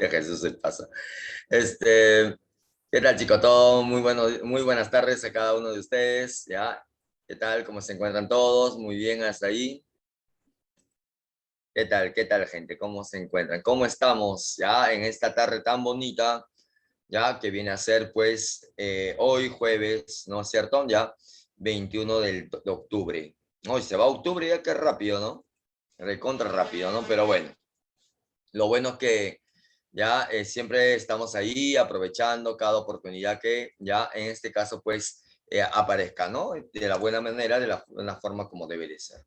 Jesús se pasa. ¿Qué tal, chicos? Todo muy bueno, muy buenas tardes a cada uno de ustedes, ¿ya? ¿Qué tal? ¿Cómo se encuentran todos? Muy bien hasta ahí. ¿Qué tal? ¿Qué tal, gente? ¿Cómo se encuentran? ¿Cómo estamos ya en esta tarde tan bonita, ya que viene a ser, pues, hoy jueves, ¿no es cierto? Ya, 21 de octubre. Hoy se va octubre ya, qué rápido, ¿no? Recontra rápido, ¿no? Pero bueno, lo bueno es que ya siempre estamos ahí aprovechando cada oportunidad que ya en este caso pues aparezca, ¿no? De la buena manera, de la forma como debe de ser.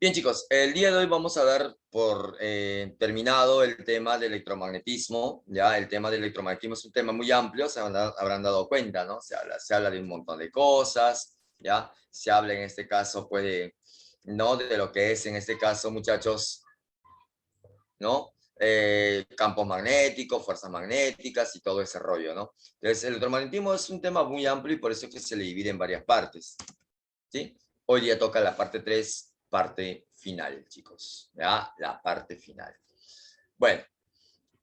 Bien, chicos, el día de hoy vamos a dar por terminado el tema del electromagnetismo. Ya, el tema del electromagnetismo es un tema muy amplio, habrán dado cuenta, ¿no? Se habla de un montón de cosas, ya, se habla en este caso, pues, ¿no? De lo que es en este caso, muchachos, ¿no? Campos magnéticos, fuerzas magnéticas y todo ese rollo, ¿no? Entonces, el electromagnetismo es un tema muy amplio y por eso es que se le divide en varias partes, ¿sí? Hoy día toca la parte 3, parte final, chicos, ¿ya? La parte final. Bueno,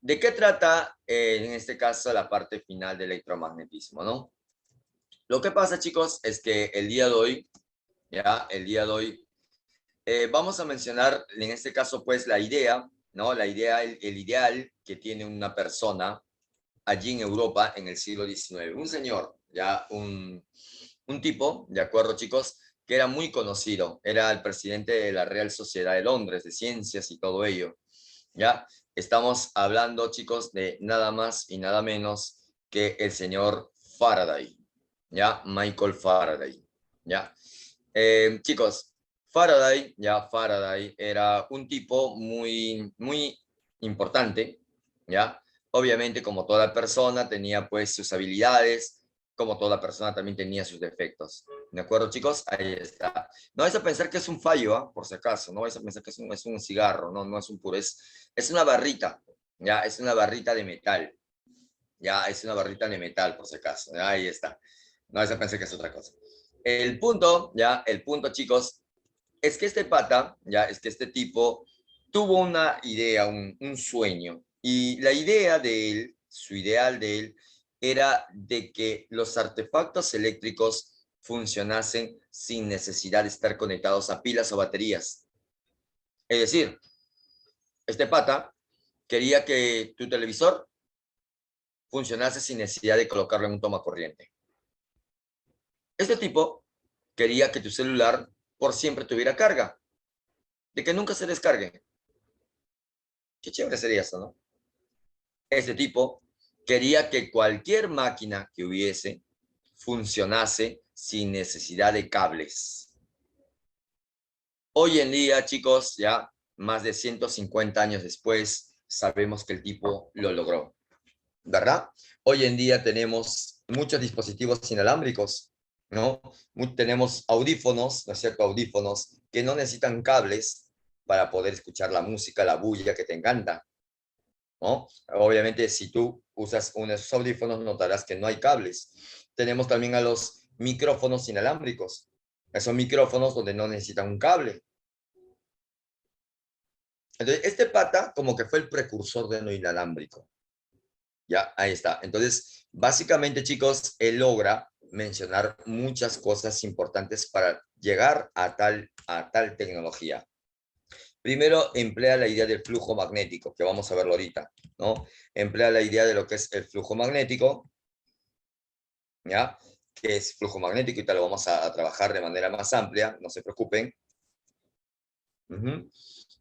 ¿de qué trata en este caso la parte final del electromagnetismo, no? Lo que pasa, chicos, es que el día de hoy, ya, el día de hoy, vamos a mencionar en este caso, pues, la idea, ¿no? La idea, el ideal que tiene una persona allí en Europa en el siglo XIX. Un señor, ya un tipo, de acuerdo, chicos, que era muy conocido, era el presidente de la Real Sociedad de Londres, de ciencias y todo ello, ¿ya? Estamos hablando, chicos, de nada más y nada menos que el señor Faraday, ¿ya? Michael Faraday, ¿ya? Chicos, Faraday era un tipo muy, muy importante, ¿ya? Obviamente, como toda persona, tenía pues sus habilidades, como toda persona también tenía sus defectos. ¿De acuerdo, chicos? Ahí está. No vais a pensar que es un fallo, ¿ah? Por si acaso, no vais a pensar que es un cigarro, no, no es un puro, es una barrita, ¿ya? Es una barrita de metal, ¿ya? Es una barrita de metal, por si acaso, ¿ya? Ahí está. No vais a pensar que es otra cosa. El punto, chicos, es que este pata, ya, es que este tipo tuvo una idea, un sueño, y la idea de él, su ideal de él, era de que los artefactos eléctricos funcionasen sin necesidad de estar conectados a pilas o baterías. Es decir, este pata quería que tu televisor funcionase sin necesidad de colocarlo en un toma corriente. Este tipo quería que tu celular por siempre tuviera carga, de que nunca se descargue. Qué chévere sería eso, ¿no? Este tipo quería que cualquier máquina que hubiese funcionase sin necesidad de cables. Hoy en día, chicos, ya más de 150 años después, sabemos que el tipo lo logró, ¿verdad? Hoy en día tenemos muchos dispositivos inalámbricos, ¿no? Tenemos audífonos, ¿no es cierto? Audífonos que no necesitan cables para poder escuchar la música, la bulla que te encanta, ¿no? Obviamente, si tú usas unos audífonos, notarás que no hay cables. Tenemos también a los micrófonos inalámbricos. Esos micrófonos donde no necesitan un cable. Entonces, este pata como que fue el precursor de lo inalámbrico. Ya, ahí está. Entonces, básicamente, chicos, él logra mencionar muchas cosas importantes para llegar a tal tecnología. Primero, emplea la idea del flujo magnético, que vamos a verlo ahorita, ¿no? Emplea la idea de lo que es el flujo magnético, ¿ya? Que es flujo magnético y tal, lo vamos a trabajar de manera más amplia, no se preocupen.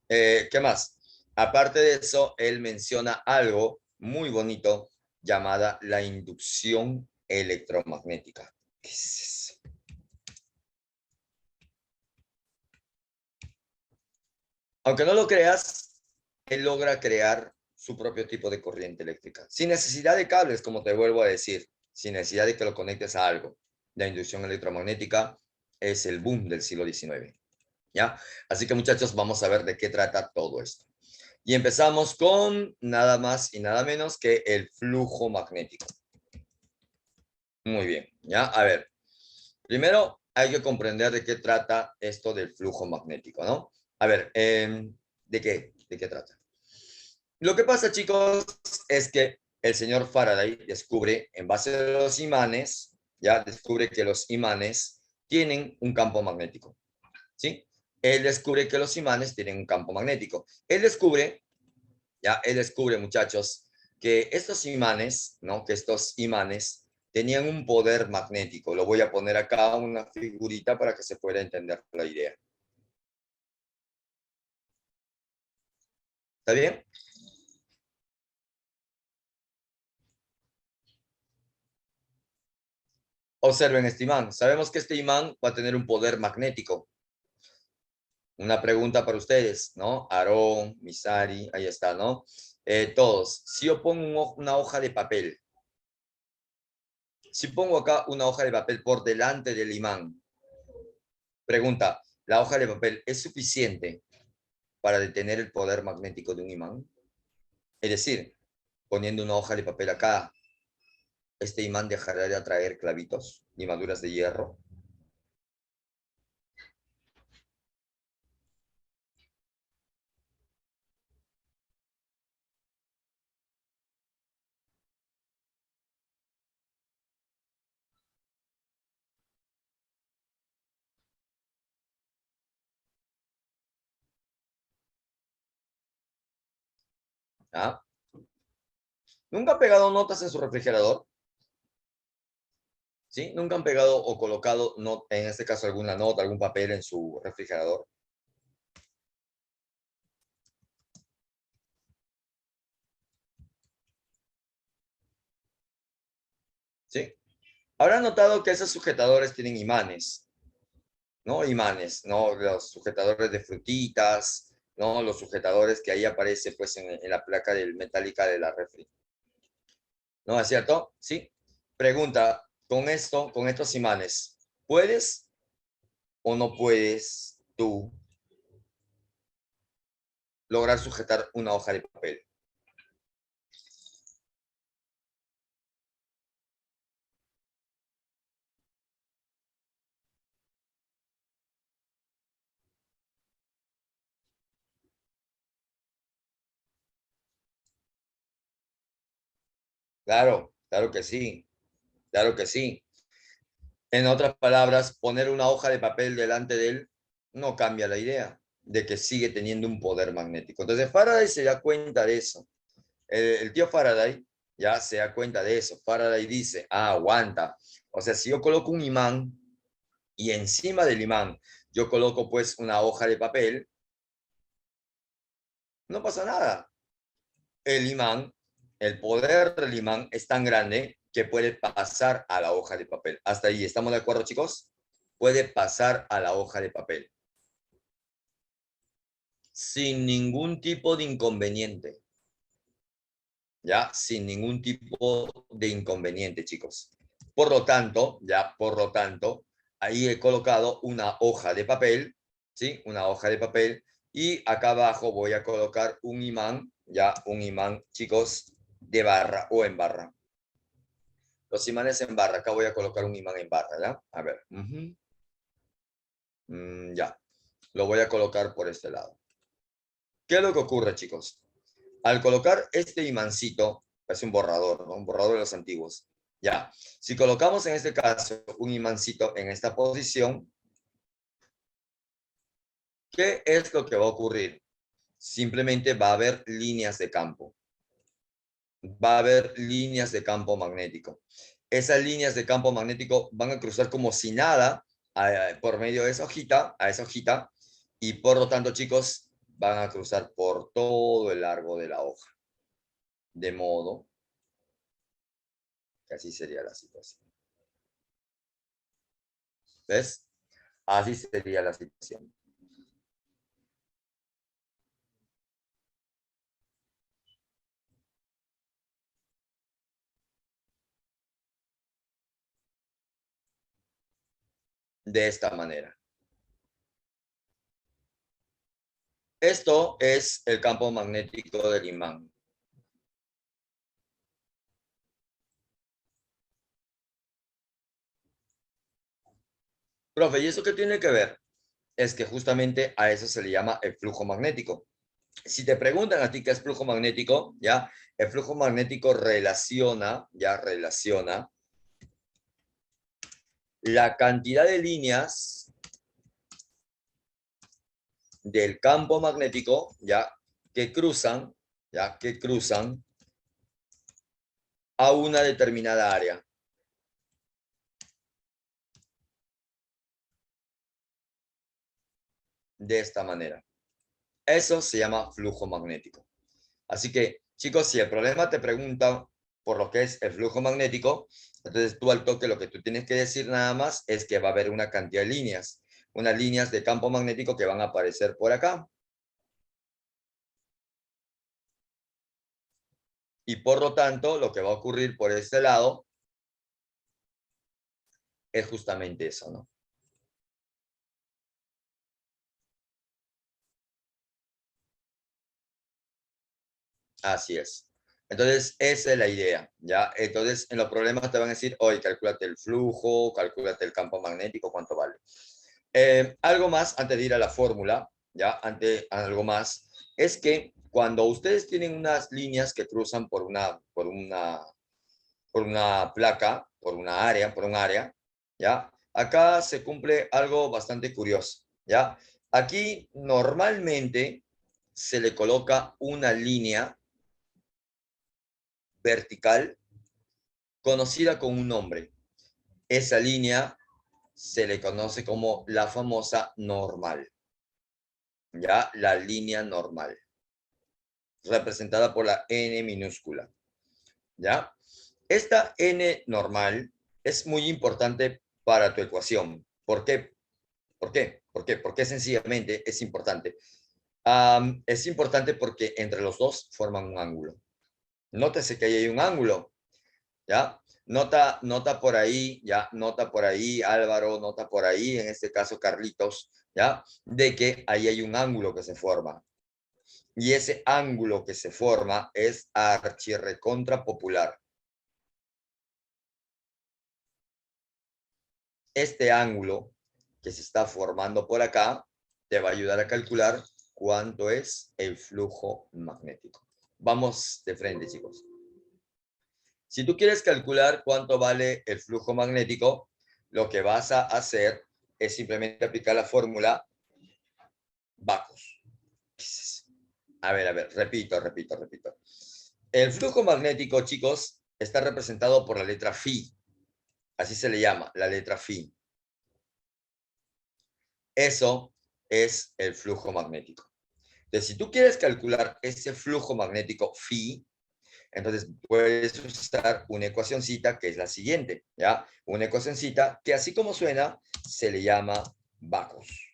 ¿Qué más? Aparte de eso, él menciona algo muy bonito llamada la inducción electromagnética. ¿Qué es eso? Aunque no lo creas, él logra crear su propio tipo de corriente eléctrica, sin necesidad de cables, como te vuelvo a decir, sin necesidad de que lo conectes a algo. La inducción electromagnética es el boom del siglo XIX, ¿ya? Así que, muchachos, vamos a ver de qué trata todo esto. Y empezamos con nada más y nada menos que el flujo magnético. Muy bien, ¿ya? A ver, primero hay que comprender de qué trata esto del flujo magnético, ¿no? A ver, ¿de qué? ¿De qué trata? Lo que pasa, chicos, es que el señor Faraday descubre, en base a los imanes, ya descubre que los imanes tienen un campo magnético, ¿sí? Él descubre que los imanes tienen un campo magnético. Él descubre, muchachos, que estos imanes, ¿no? Que estos imanes tenían un poder magnético. Lo voy a poner acá una figurita para que se pueda entender la idea. ¿Está bien? Observen este imán. Sabemos que este imán va a tener un poder magnético. Una pregunta para ustedes, ¿no? Aarón, Misari, ahí está, ¿no? Todos. Si yo pongo una hoja de papel, si pongo acá una hoja de papel por delante del imán, pregunta, ¿la hoja de papel es suficiente para detener el poder magnético de un imán? Es decir, poniendo una hoja de papel acá, ¿este imán dejará de atraer clavitos, limaduras de hierro? ¿Ah? ¿Nunca han pegado notas en su refrigerador? ¿Sí? ¿Nunca han pegado o colocado, en este caso, alguna nota, algún papel en su refrigerador? ¿Sí? Habrán notado que esos sujetadores tienen imanes, ¿no? Imanes, ¿no? Los sujetadores de frutitas, ¿no? Los sujetadores que ahí aparece, pues, en la placa del metálica de la refri. ¿No es cierto? Sí. Pregunta, con estos imanes, ¿puedes o no puedes tú lograr sujetar una hoja de papel? Claro, claro que sí, claro que sí. En otras palabras, poner una hoja de papel delante de él no cambia la idea de que sigue teniendo un poder magnético. Entonces Faraday se da cuenta de eso. El tío Faraday ya se da cuenta de eso. Faraday dice, aguanta. O sea, si yo coloco un imán y encima del imán yo coloco pues una hoja de papel, no pasa nada. El imán, el poder del imán es tan grande que puede pasar a la hoja de papel. Hasta ahí, ¿estamos de acuerdo, chicos? Puede pasar a la hoja de papel sin ningún tipo de inconveniente. ¿Ya? Sin ningún tipo de inconveniente, chicos. Por lo tanto, ahí he colocado una hoja de papel, ¿sí? Una hoja de papel, y acá abajo voy a colocar un imán, ya, un imán, chicos, de barra o en barra. Los imanes en barra, acá voy a colocar un imán en barra, ¿ya? A ver, ya, lo voy a colocar por este lado. ¿Qué es lo que ocurre, chicos? Al colocar este imancito, es un borrador, ¿no? Un borrador de los antiguos. Ya, si colocamos en este caso un imancito en esta posición, ¿qué es lo que va a ocurrir? Simplemente va a haber líneas de campo. Va a haber líneas de campo magnético. Esas líneas de campo magnético van a cruzar como si nada por medio de esa hojita, a esa hojita, y por lo tanto, chicos, van a cruzar por todo el largo de la hoja. De modo que así sería la situación. ¿Ves? Así sería la situación. De esta manera. Esto es el campo magnético del imán. Profe, ¿y eso qué tiene que ver? Es que justamente a eso se le llama el flujo magnético. Si te preguntan a ti qué es flujo magnético, ¿ya? El flujo magnético relaciona la cantidad de líneas del campo magnético, ¿ya? Que cruzan, ¿ya? Que cruzan a una determinada área. De esta manera. Eso se llama flujo magnético. Así que, chicos, si el problema te pregunta por lo que es el flujo magnético, entonces tú al toque lo que tú tienes que decir nada más es que va a haber una cantidad de líneas, unas líneas de campo magnético que van a aparecer por acá. Y por lo tanto, lo que va a ocurrir por este lado es justamente eso, ¿no? Así es. Entonces, esa es la idea, ¿ya? Entonces, en los problemas te van a decir, oye, calcúlate el flujo, calcúlate el campo magnético, ¿cuánto vale? Algo más antes de ir a la fórmula, ¿ya? Algo más, es que cuando ustedes tienen unas líneas que cruzan por una placa, por un área, ¿ya? Acá se cumple algo bastante curioso, ¿ya? Aquí normalmente se le coloca una línea vertical conocida con un nombre. Esa línea se le conoce como la famosa normal, ¿ya? La línea normal, representada por la N minúscula, ¿ya? Esta N normal es muy importante para tu ecuación. ¿Por qué? ¿Por qué? ¿Por qué? Porque sencillamente es importante. Es importante porque entre los dos forman un ángulo. Nótese que ahí hay un ángulo, ¿ya? Nota por ahí, ya, nota por ahí, Álvaro, nota por ahí, en este caso Carlitos, ¿ya? De que ahí hay un ángulo que se forma. Y ese ángulo que se forma es archirrecontra popular. Este ángulo que se está formando por acá te va a ayudar a calcular cuánto es el flujo magnético. Vamos de frente, chicos. Si tú quieres calcular cuánto vale el flujo magnético, lo que vas a hacer es simplemente aplicar la fórmula Backus. A ver, repito. El flujo magnético, chicos, está representado por la letra Phi. Así se le llama, la letra Phi. Eso es el flujo magnético. Entonces, si tú quieres calcular ese flujo magnético phi, entonces puedes usar una ecuacioncita que es la siguiente, ¿ya? Una ecuacioncita que así como suena, se le llama Backus.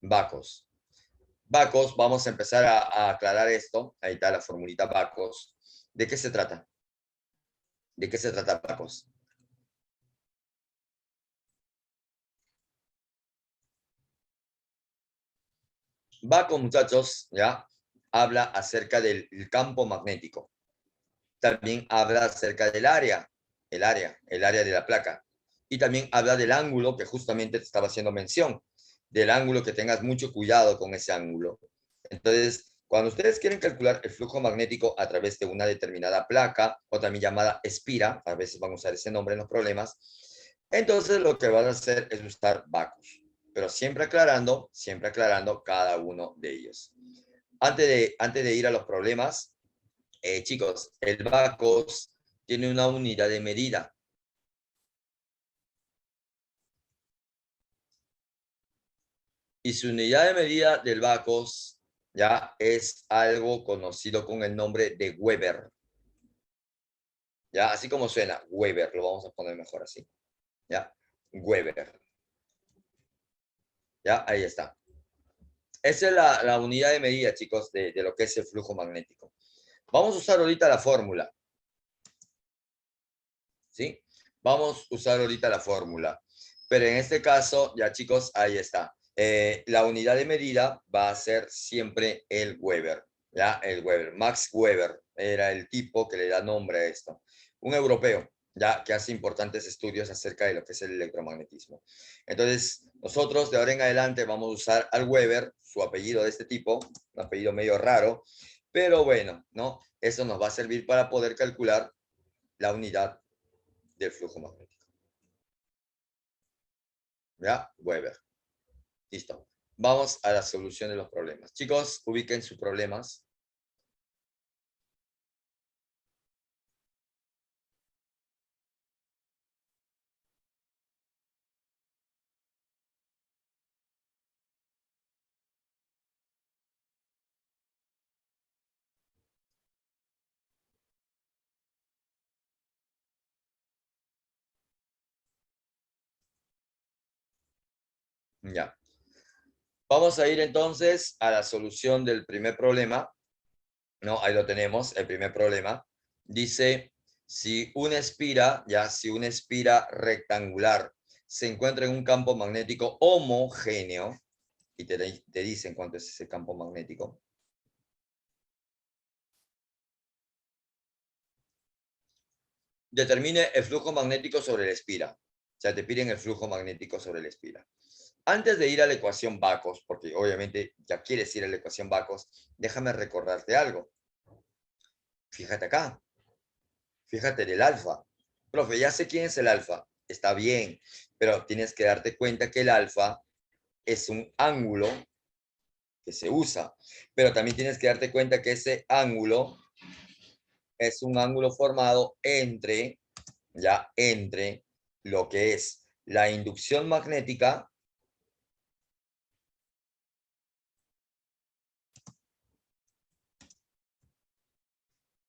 Backus. Backus, vamos a empezar a aclarar esto. Ahí está la formulita Backus. ¿De qué se trata? ¿De qué se trata Backus? Backus, muchachos, ¿ya? Habla acerca del campo magnético. También habla acerca del área, el área de la placa. Y también habla del ángulo que justamente te estaba haciendo mención, del ángulo que tengas mucho cuidado con ese ángulo. Entonces, cuando ustedes quieren calcular el flujo magnético a través de una determinada placa, o también llamada espira, a veces van a usar ese nombre en los problemas, entonces lo que van a hacer es usar Backus, pero siempre aclarando cada uno de ellos. Antes de ir a los problemas, chicos, el Backus tiene una unidad de medida. Y su unidad de medida del Backus ya es algo conocido con el nombre de Weber. Ya, así como suena, Weber, lo vamos a poner mejor así. Ya, Weber. Ya, ahí está. Esa es la unidad de medida, chicos, de lo que es el flujo magnético. Vamos a usar ahorita la fórmula. ¿Sí? Vamos a usar ahorita la fórmula. Pero en este caso, ya chicos, ahí está. La unidad de medida va a ser siempre el Weber. ¿Ya? El Weber. Max Weber era el tipo que le da nombre a esto. Un europeo. ya que hace importantes estudios acerca de lo que es el electromagnetismo. Entonces, nosotros de ahora en adelante vamos a usar al Weber, su apellido de este tipo, un apellido medio raro, pero bueno, ¿no? Eso nos va a servir para poder calcular la unidad del flujo magnético. ¿Ya? Weber. Listo. Vamos a la solución de los problemas. Chicos, ubiquen sus problemas. Ya. Vamos a ir entonces a la solución del primer problema. ¿No? Ahí lo tenemos, el primer problema. Dice, si una espira, ya, si una espira rectangular se encuentra en un campo magnético homogéneo, y te dicen cuánto es ese campo magnético. Determine el flujo magnético sobre la espira. O sea, te piden el flujo magnético sobre la espira. Antes de ir a la ecuación Bacos, porque obviamente ya quieres ir a la ecuación Bacos, déjame recordarte algo. Fíjate acá, fíjate del alfa. Profe, ya sé quién es el alfa. Está bien, pero tienes que darte cuenta que el alfa es un ángulo que se usa, pero también tienes que darte cuenta que ese ángulo es un ángulo formado entre, ya, entre lo que es la inducción magnética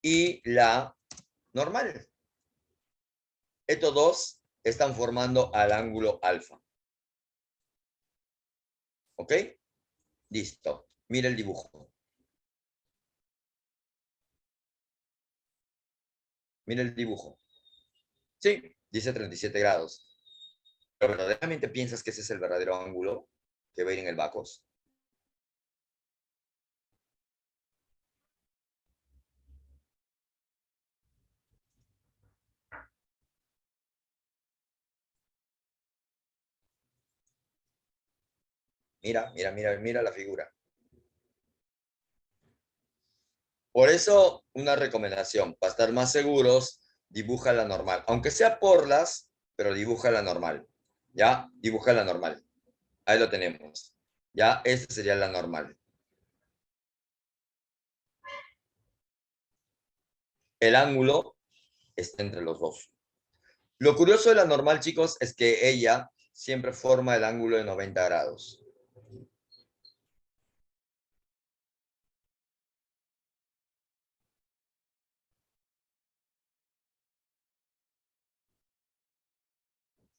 y la normal. Estos dos están formando al ángulo alfa. ¿Ok? Listo. Mira el dibujo. Mira el dibujo. Sí, dice 37 grados. ¿Pero verdaderamente piensas que ese es el verdadero ángulo que va a ir en el Bacos? Mira, mira, mira, mira la figura. Por eso, una recomendación, para estar más seguros, dibuja la normal. Aunque sea por las, pero dibuja la normal. ¿Ya? Dibuja la normal. Ahí lo tenemos. ¿Ya? Esta sería la normal. El ángulo está entre los dos. Lo curioso de la normal, chicos, es que ella siempre forma el ángulo de 90 grados.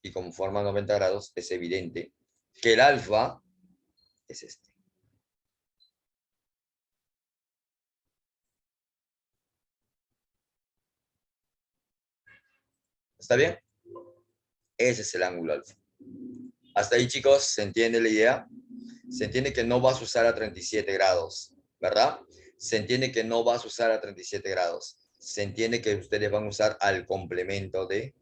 Y como forma 90 grados, es evidente que el alfa es este. ¿Está bien? Ese es el ángulo alfa. Hasta ahí, chicos, ¿se entiende la idea? Se entiende que no vas a usar a 37 grados, ¿verdad? Se entiende que no vas a usar a 37 grados. Se entiende que ustedes van a usar al complemento de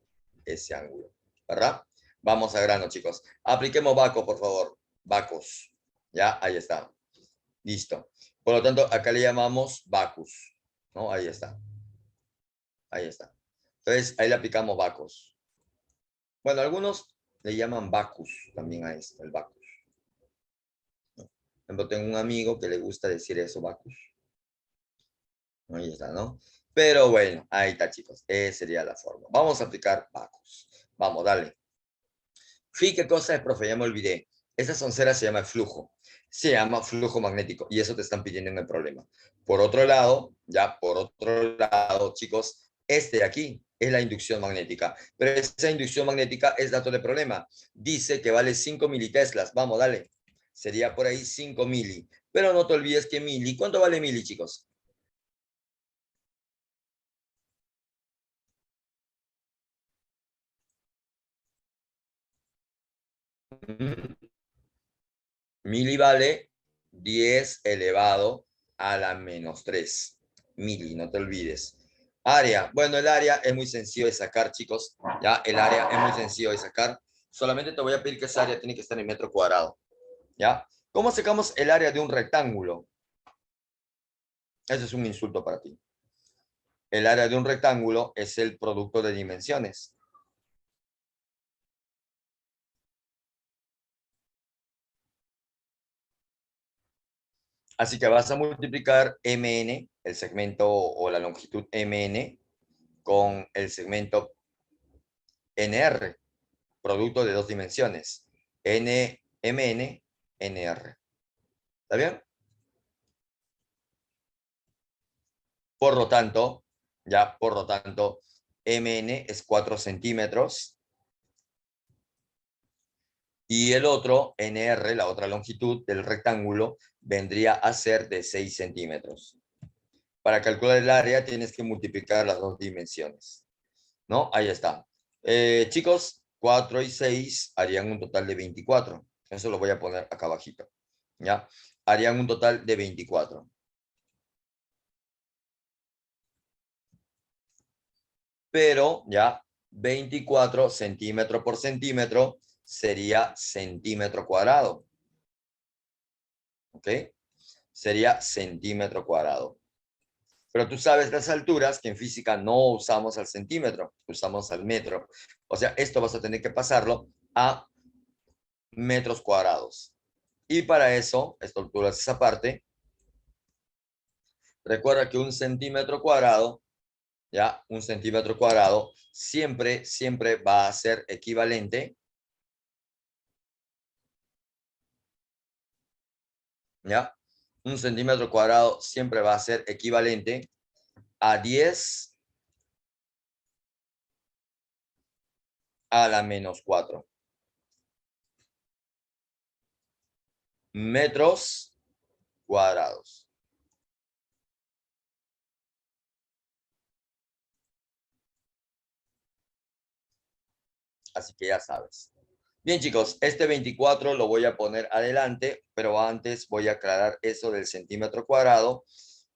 ese ángulo, ¿verdad? Vamos a grano, chicos. Apliquemos Bacos, por favor. Bacos. Ya, ahí está. Listo. Por lo tanto, acá le llamamos Bacus, ¿no? Ahí está. Ahí está. Entonces, ahí le aplicamos Bacos. Bueno, algunos le llaman Bacus también a esto, el Bacus. Por ejemplo, tengo un amigo que le gusta decir eso, Bacus. Ahí está, ¿no? Pero bueno, ahí está, chicos. Esa sería la forma. Vamos a aplicar Bacus. Vamos, dale. Fíjate qué cosa es, profe, ya me olvidé. Esa soncera se llama flujo. Se llama flujo magnético y eso te están pidiendo en el problema. Por otro lado, ya por otro lado, chicos, este de aquí es la inducción magnética. Pero esa inducción magnética es dato de problema. Dice que vale 5 militeslas. Vamos, dale. Sería por ahí 5 mili. Pero no te olvides que mili, ¿cuánto vale mili, chicos? Mili vale 10 elevado a la menos 3. Mili, no te olvides. Área. Bueno, el área es muy sencillo de sacar, chicos. Ya, el área es muy sencillo de sacar. Solamente te voy a pedir que esa área tiene que estar en metro cuadrado. ¿Ya? ¿Cómo sacamos el área de un rectángulo? Ese es un insulto para ti. El área de un rectángulo es el producto de dimensiones. Así que vas a multiplicar MN, el segmento o la longitud MN, con el segmento NR, producto de dos dimensiones. MN, NR. ¿Está bien? Por lo tanto, por lo tanto, MN es 4 centímetros y el otro, NR, la otra longitud del rectángulo, vendría a ser de 6 centímetros. Para calcular el área tienes que multiplicar las dos dimensiones, ¿no? Ahí está. Chicos, 4 y 6 harían un total de 24. Eso lo voy a poner acá abajito, ¿ya? Harían un total de 24. Pero, 24 centímetro por centímetro sería centímetro cuadrado, ¿ok? Sería centímetro cuadrado. Pero tú sabes las alturas que en física no usamos al centímetro, usamos al metro. O sea, esto vas a tener que pasarlo a metros cuadrados. Y para eso, estructuras esa parte. Recuerda que un centímetro cuadrado, un centímetro cuadrado siempre va a ser equivalente, ¿ya? Un centímetro cuadrado siempre va a ser equivalente a 10 a la menos 4 metros cuadrados. Así que ya sabes. Bien, chicos, este 24 lo voy a poner adelante, pero antes voy a aclarar eso del centímetro cuadrado.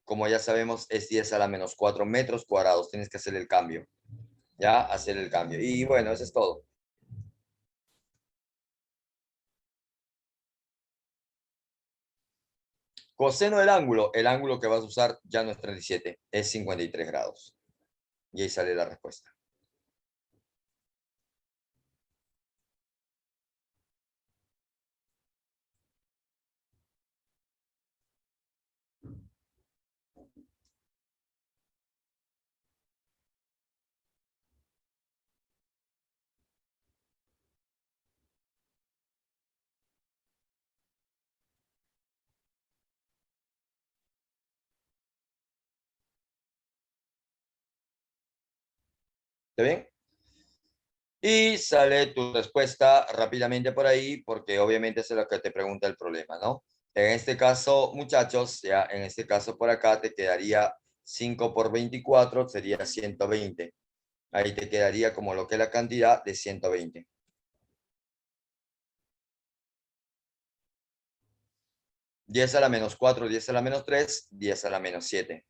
Como ya sabemos, es 10 a la menos 4 metros cuadrados. Tienes que hacer el cambio, hacer el cambio. Y bueno, eso es todo. Coseno del ángulo, el ángulo que vas a usar ya no es 37, es 53 grados. Y ahí sale la respuesta. ¿Está bien? Y sale tu respuesta rápidamente por ahí, porque obviamente eso es lo que te pregunta el problema, ¿no? En este caso, muchachos, en este caso por acá te quedaría 5 por 24, sería 120. Ahí te quedaría como lo que es la cantidad de 120. 10 a la menos 4, 10 a la menos 3, 10 a la menos 7.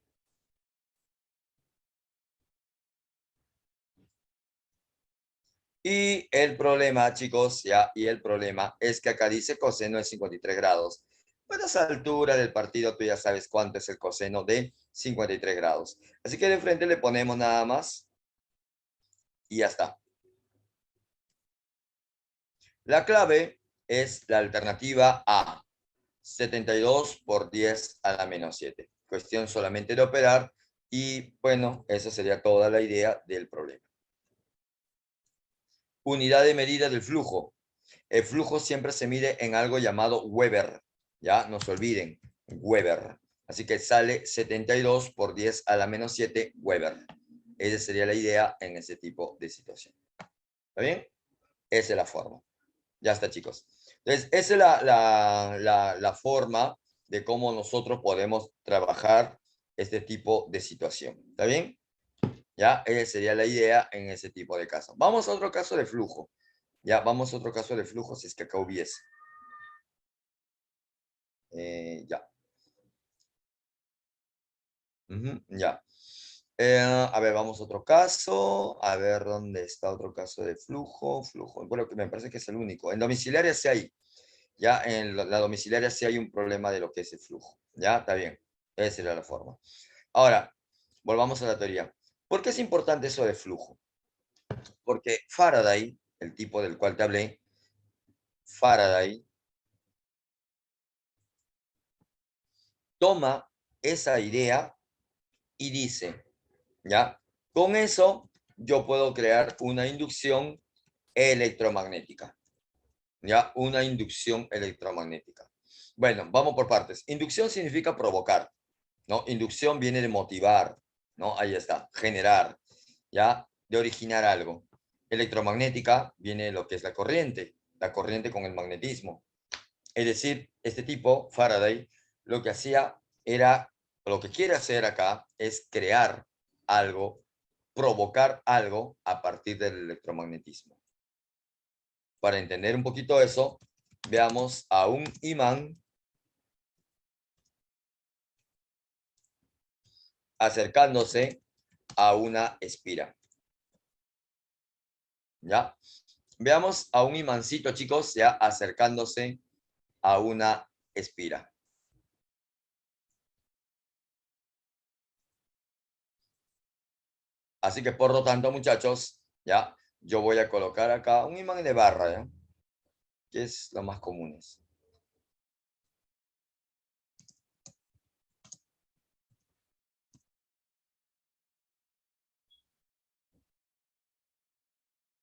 Y el problema, chicos, y el problema es que acá dice coseno de 53 grados. Pues a esa altura del partido tú ya sabes cuánto es el coseno de 53 grados. Así que de frente le ponemos nada más y ya está. La clave es la alternativa A, 72 por 10 a la menos 7. Cuestión solamente de operar y bueno, esa sería toda la idea del problema. Unidad de medida del flujo. El flujo siempre se mide en algo llamado Weber, ya, no se olviden, Weber. Así que sale 72 por 10 a la menos 7 Weber. Esa sería la idea en ese tipo de situación. ¿Está bien? Esa es la forma. Ya está, chicos. Entonces, esa es la forma de cómo nosotros podemos trabajar este tipo de situación. ¿Está bien? Ya, esa sería la idea en ese tipo de caso. Vamos a otro caso de flujo. Ya, vamos a otro caso de flujo si es que acá hubiese. Ya. Ya. A ver, vamos a otro caso. A ver, ¿dónde está otro caso de flujo? Flujo. Bueno, que me parece que es el único. En domiciliaria sí hay. Ya en la domiciliaria sí hay un problema de lo que es el flujo. Ya, está bien. Esa era la forma. Ahora, volvamos a la teoría. ¿Por qué es importante eso de flujo? Porque Faraday, el tipo del cual te hablé, Faraday, toma esa idea y dice, ¿ya? Con eso yo puedo crear una inducción electromagnética, ¿ya? Una inducción electromagnética. Bueno, vamos por partes. Inducción significa provocar, ¿no? Inducción viene de motivar, ¿no? Ahí está, generar, ¿ya? De originar algo. Electromagnética viene de lo que es la corriente con el magnetismo. Es decir, este tipo, Faraday, lo que hacía era, lo que quiere hacer acá es crear algo, provocar algo a partir del electromagnetismo. Para entender un poquito eso, veamos a un imán acercándose a una espira. ¿Ya? Veamos a un imancito, chicos, ya acercándose a una espira. Así que, por lo tanto, muchachos, ya, yo voy a colocar acá un imán de barra, ¿ya? Que es lo más común.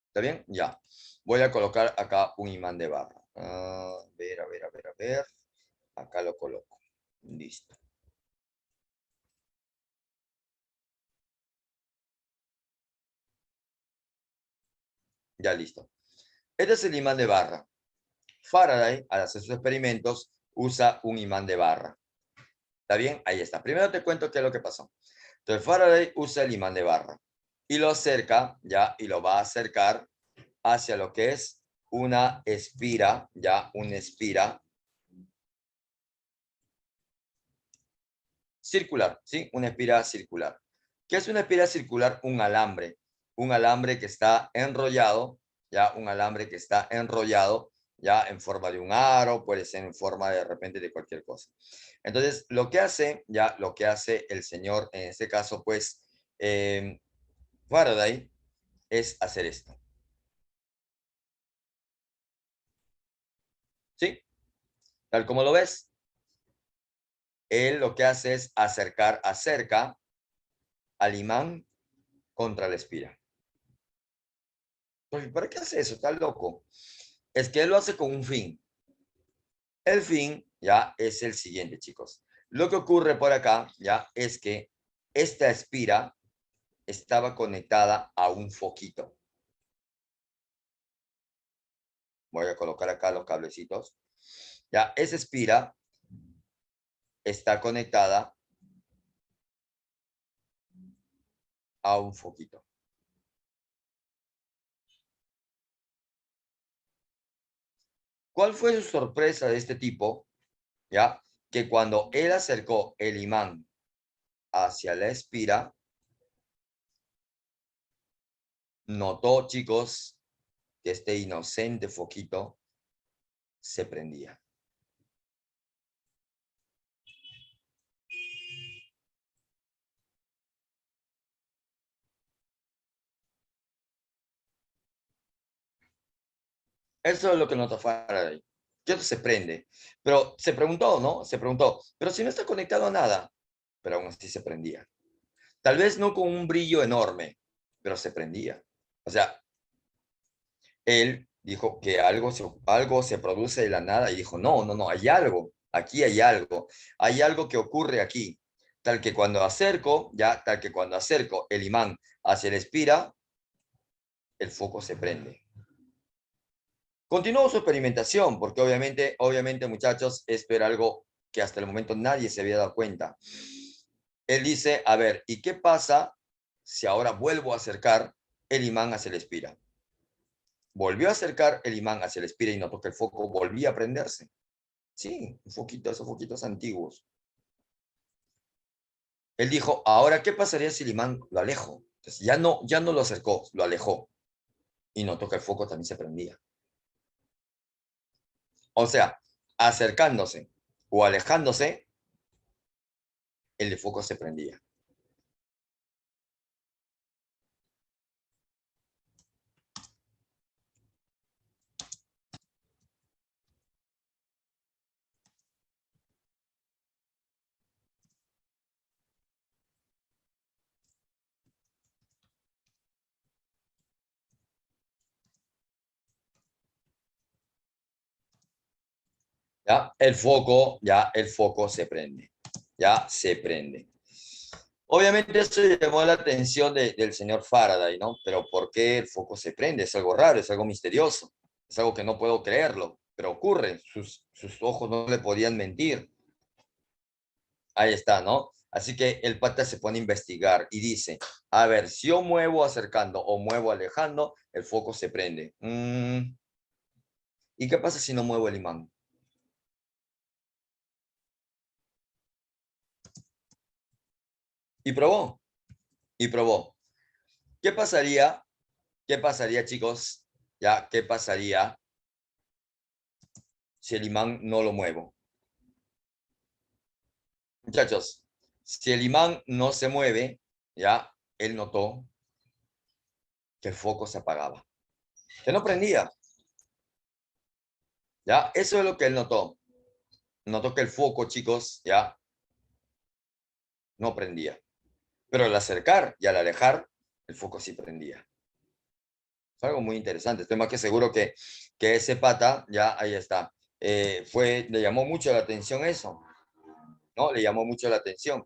¿Está bien? Ya. Voy a colocar acá un imán de barra. A ver, a ver, a ver, a ver. Acá lo coloco. Listo. Ya listo. Este es el imán de barra. Faraday, al hacer sus experimentos, usa un imán de barra. ¿Está bien? Ahí está. Primero te cuento qué es lo que pasó. Entonces, Faraday usa el imán de barra y lo acerca, ya, y lo va a acercar hacia lo que es una espira, ya, una espira circular, ¿sí? Una espira circular. ¿Qué es una espira circular? Un alambre que está enrollado, ya, un alambre que está enrollado, ya, en forma de un aro, puede ser en forma de repente de cualquier cosa. Entonces, lo que hace, ya, lo que hace el señor, en este caso, pues, Faraday, es hacer esto, ¿sí? Tal como lo ves, él lo que hace es acerca al imán contra la espira. Pues, ¿para qué hace eso? Está loco. Es que él lo hace con un fin. El fin ya es el siguiente, chicos. Lo que ocurre por acá ya es que esta espira estaba conectada a un foquito. Voy a colocar acá los cablecitos. Ya, esa espira está conectada a un foquito. ¿Cuál fue su sorpresa de este tipo? Ya, que cuando él acercó el imán hacia la espira, notó, chicos, que este inocente foquito se prendía. Eso es lo que notó Faraday. Que eso se prende. Pero se preguntó, ¿no? Se preguntó, pero si no está conectado a nada, pero aún así se prendía. Tal vez no con un brillo enorme, pero se prendía. O sea, él dijo que algo se produce de la nada y dijo, no, no, no, hay algo, aquí hay algo que ocurre aquí. Tal que cuando acerco el imán hacia el espira, el foco se prende. Continuó su experimentación, porque obviamente, muchachos, esto era algo que hasta el momento nadie se había dado cuenta. Él dice, a ver, ¿y qué pasa si ahora vuelvo a acercar el imán hacia el espira? Volvió a acercar el imán hacia el espira y notó que el foco volvía a prenderse. Sí, un foquito, esos foquitos antiguos. Él dijo, ahora, ¿qué pasaría si el imán lo alejo? Entonces, ya no lo acercó, lo alejó. Y notó que el foco también se prendía. O sea, acercándose o alejándose, el foco se prendía. Ya el foco se prende. Ya se prende. Obviamente eso llamó la atención del señor Faraday, ¿no? Pero ¿por qué el foco se prende? Es algo raro, es algo misterioso, es algo que no puedo creerlo, pero ocurre, sus ojos no le podían mentir. Ahí está, ¿no? Así que el pata se pone a investigar y dice, a ver, si yo muevo acercando o muevo alejando, el foco se prende. ¿Y qué pasa si no muevo el imán? Y probó, y probó. ¿Qué pasaría? ¿Qué pasaría, chicos? Ya, ¿qué pasaría si el imán no lo muevo? Muchachos, si el imán no se mueve, ya, él notó que el foco se apagaba, que no prendía. Ya, eso es lo que él notó. Notó que el foco, chicos, ya no prendía. Pero al acercar y al alejar, el foco sí prendía. Es algo muy interesante. Estoy más que seguro que ese pata, ya ahí está, le llamó mucho la atención eso, ¿no? Le llamó mucho la atención.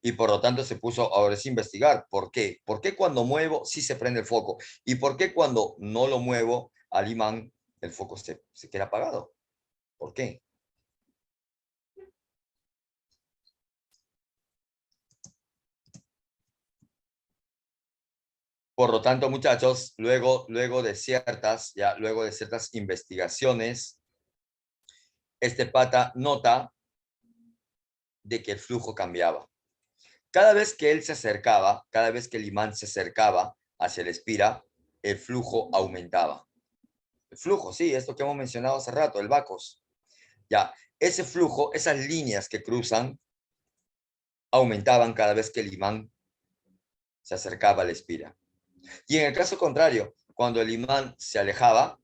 Y por lo tanto se puso ahora sí a investigar. ¿Por qué? ¿Por qué cuando muevo sí se prende el foco? ¿Y por qué cuando no lo muevo al imán el foco se queda apagado? ¿Por qué? Por lo tanto, muchachos, luego de ciertas investigaciones, este pata nota de que el flujo cambiaba. Cada vez que él se acercaba, cada vez que el imán se acercaba hacia el espira, el flujo aumentaba. El flujo, sí, esto que hemos mencionado hace rato, el vacos. Ya, ese flujo, esas líneas que cruzan, aumentaban cada vez que el imán se acercaba al espira. Y en el caso contrario, cuando el imán se alejaba,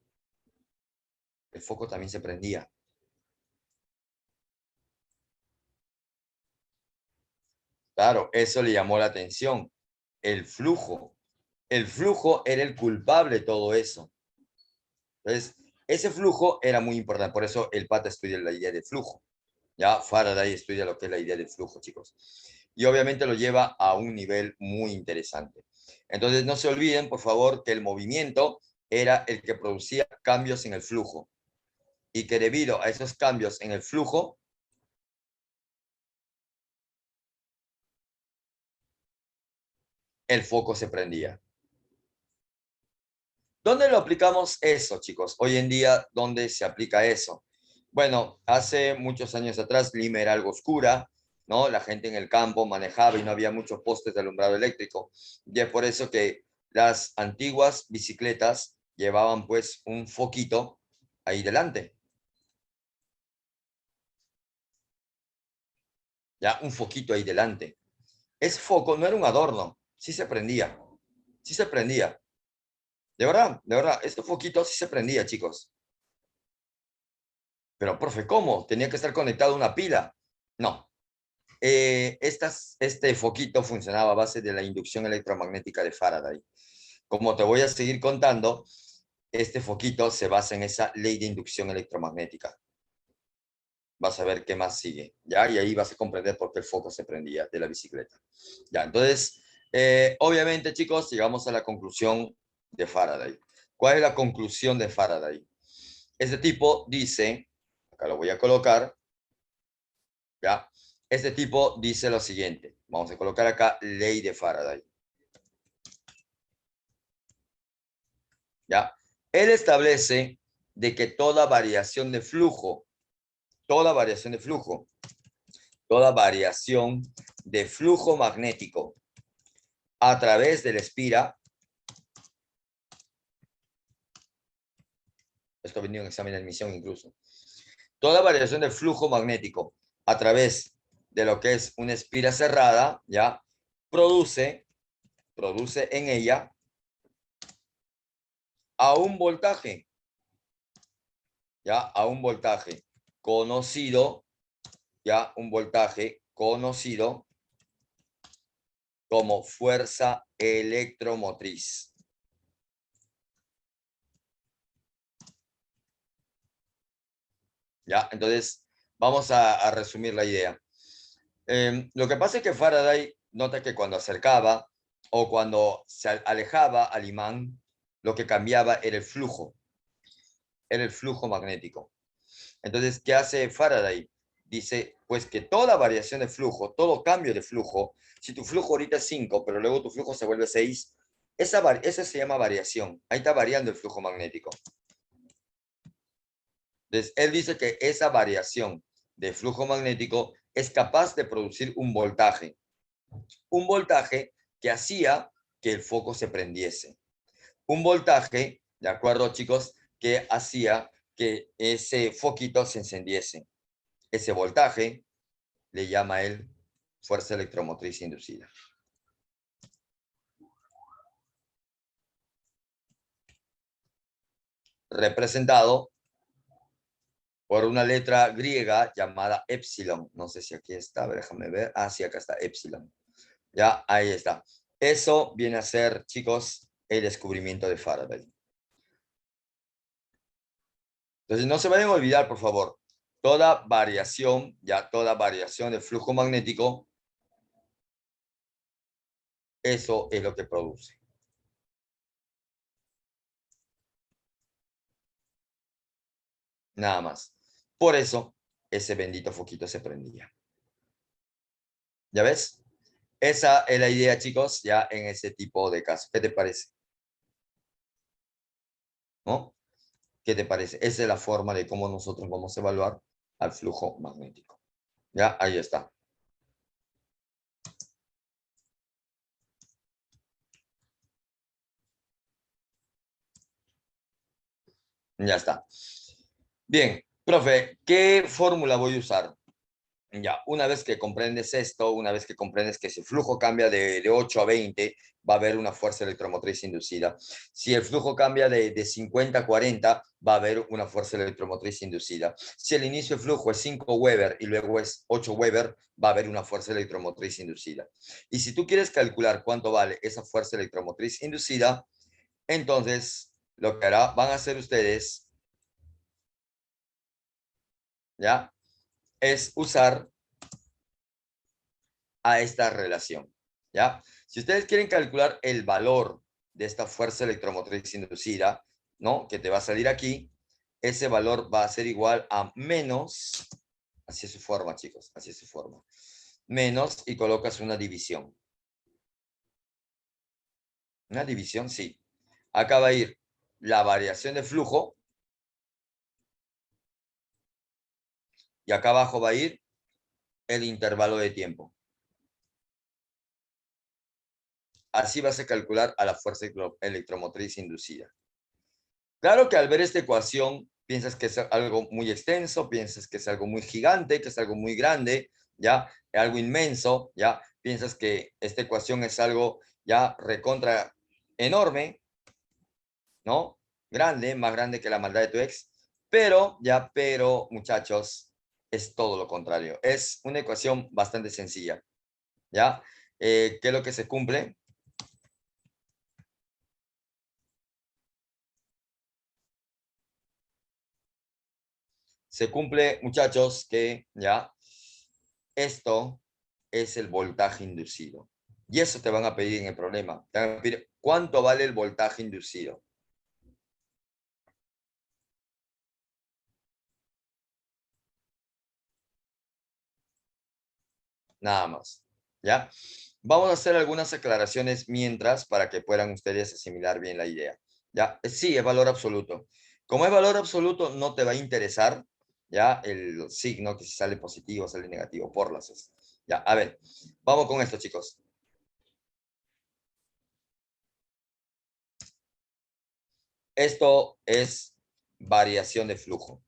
el foco también se prendía. Claro, eso le llamó la atención. El flujo. El flujo era el culpable de todo eso. Entonces, ese flujo era muy importante. Por eso el pata estudia la idea de flujo. Ya Faraday estudia lo que es la idea del flujo, chicos. Y obviamente lo lleva a un nivel muy interesante. Entonces, no se olviden, por favor, que el movimiento era el que producía cambios en el flujo. Y que debido a esos cambios en el flujo, el foco se prendía. ¿Dónde lo aplicamos eso, chicos? Hoy en día, ¿dónde se aplica eso? Bueno, hace muchos años atrás Lima era algo oscura, ¿no? La gente en el campo manejaba y no había muchos postes de alumbrado eléctrico. Y es por eso que las antiguas bicicletas llevaban pues un foquito ahí delante, ya un foquito ahí delante. Ese foco no era un adorno, sí se prendía, sí se prendía. De verdad, este foquito sí se prendía, chicos. Pero, profe, ¿cómo? ¿Tenía que estar conectado a una pila? No. Este foquito funcionaba a base de la inducción electromagnética de Faraday. Como te voy a seguir contando, este foquito se basa en esa ley de inducción electromagnética. Vas a ver qué más sigue, ¿ya? Y ahí vas a comprender por qué el foco se prendía de la bicicleta. Ya, entonces, obviamente, chicos, llegamos a la conclusión de Faraday. ¿Cuál es la conclusión de Faraday? Este tipo dice, acá lo voy a colocar, ¿ya? Este tipo dice lo siguiente. Vamos a colocar acá ley de Faraday, ¿ya? Él establece de que toda variación de flujo, toda variación de flujo, toda variación de flujo magnético a través de la espira. Esto ha venido en examen de admisión incluso. Toda variación de flujo magnético a través de lo que es una espira cerrada, ya, produce en ella a un voltaje, ya, a un voltaje conocido, ya, un voltaje conocido como fuerza electromotriz. ¿Ya? Entonces, vamos a resumir la idea. Lo que pasa es que Faraday nota que cuando acercaba o cuando se alejaba al imán, lo que cambiaba era el flujo magnético. Entonces, ¿qué hace Faraday? Dice, pues que toda variación de flujo, todo cambio de flujo, si tu flujo ahorita es 5, pero luego tu flujo se vuelve 6, esa se llama variación. Ahí está variando el flujo magnético. Entonces, él dice que esa variación de flujo magnético es capaz de producir un voltaje que hacía que el foco se prendiese. Un voltaje, ¿de acuerdo, chicos? Que hacía que ese foquito se encendiese. Ese voltaje le llama él fuerza electromotriz inducida. Representado por una letra griega llamada epsilon. No sé si aquí está, déjame ver. Ah, sí, acá está, epsilon. Ya, ahí está. Eso viene a ser, chicos, el descubrimiento de Faraday. Entonces, no se vayan a olvidar, por favor, toda variación de flujo magnético, eso es lo que produce. Nada más. Por eso, ese bendito foquito se prendía. ¿Ya ves? Esa es la idea, chicos, ya en ese tipo de casos. ¿Qué te parece? ¿No? ¿Qué te parece? Esa es la forma de cómo nosotros vamos a evaluar al flujo magnético. Ya, ahí está. Ya está. Bien, profe, ¿qué fórmula voy a usar? Ya, una vez que comprendes esto, una vez que comprendes que si el flujo cambia de 8 a 20, va a haber una fuerza electromotriz inducida. Si el flujo cambia de 50 a 40, va a haber una fuerza electromotriz inducida. Si el inicio de flujo es 5 Weber y luego es 8 Weber, va a haber una fuerza electromotriz inducida. Y si tú quieres calcular cuánto vale esa fuerza electromotriz inducida, entonces lo que van a hacer ustedes, ¿ya? Es usar a esta relación, ¿ya? Si ustedes quieren calcular el valor de esta fuerza electromotriz inducida, ¿no? Que te va a salir aquí, ese valor va a ser igual a menos, así es su forma, chicos, así es su forma, menos y colocas una división. Una división, sí. Acá va a ir la variación de flujo y acá abajo va a ir el intervalo de tiempo. Así vas a calcular a la fuerza electromotriz inducida. Claro que al ver esta ecuación piensas que es algo muy extenso, piensas que es algo muy gigante, que es algo muy grande, ya, algo inmenso, ya, piensas que esta ecuación es algo ya recontra enorme, ¿no? Grande, más grande que la maldad de tu ex, pero muchachos, es todo lo contrario. Es una ecuación bastante sencilla, ¿ya? ¿Qué es lo que se cumple? Se cumple, muchachos, que ya esto es el voltaje inducido. Y eso te van a pedir en el problema. Te van a pedir cuánto vale el voltaje inducido. Nada más. ¿Ya? Vamos a hacer algunas aclaraciones mientras para que puedan ustedes asimilar bien la idea. ¿Ya? Sí, es valor absoluto. Como es valor absoluto, no te va a interesar, ya el signo, que si sale positivo, sale negativo, por las S. Ya, a ver, vamos con esto, chicos. Esto es variación de flujo.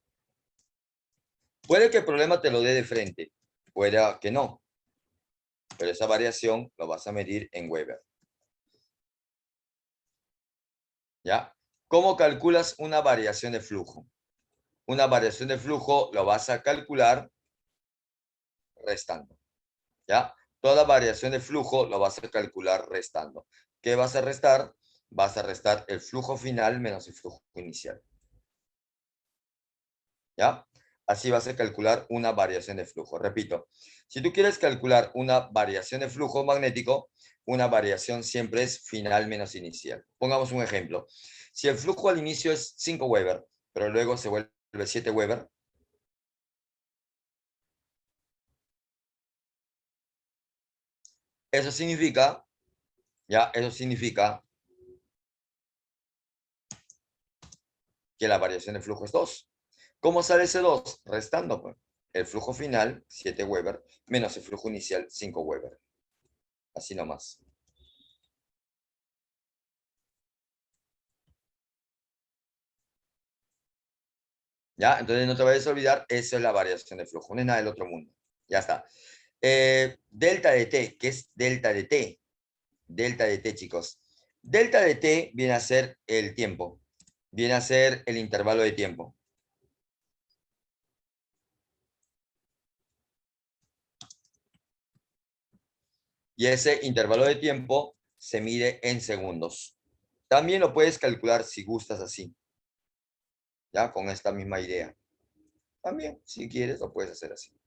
Puede que el problema te lo dé de frente, puede que no, pero esa variación lo vas a medir en Weber. ¿Ya? ¿Cómo calculas una variación de flujo? Una variación de flujo lo vas a calcular restando. ¿Ya? Toda variación de flujo lo vas a calcular restando. ¿Qué vas a restar? Vas a restar el flujo final menos el flujo inicial. ¿Ya? Así vas a calcular una variación de flujo. Repito, si tú quieres calcular una variación de flujo magnético, una variación siempre es final menos inicial. Pongamos un ejemplo. Si el flujo al inicio es 5 Weber, pero luego se vuelve 7 Weber, eso significa, ya, eso significa que la variación de flujo es 2. ¿Cómo sale ese 2? Restando, pues. El flujo final, 7 Weber, menos el flujo inicial, 5 Weber. Así nomás. ¿Ya? Entonces no te vayas a olvidar, esa es la variación de flujo, no es nada del otro mundo. Ya está. Delta de T, ¿qué es delta de T? Delta de T, chicos. Delta de T viene a ser el tiempo, viene a ser el intervalo de tiempo. Y ese intervalo de tiempo se mide en segundos. También lo puedes calcular si gustas así, ya con esta misma idea. También, si quieres, lo puedes hacer así.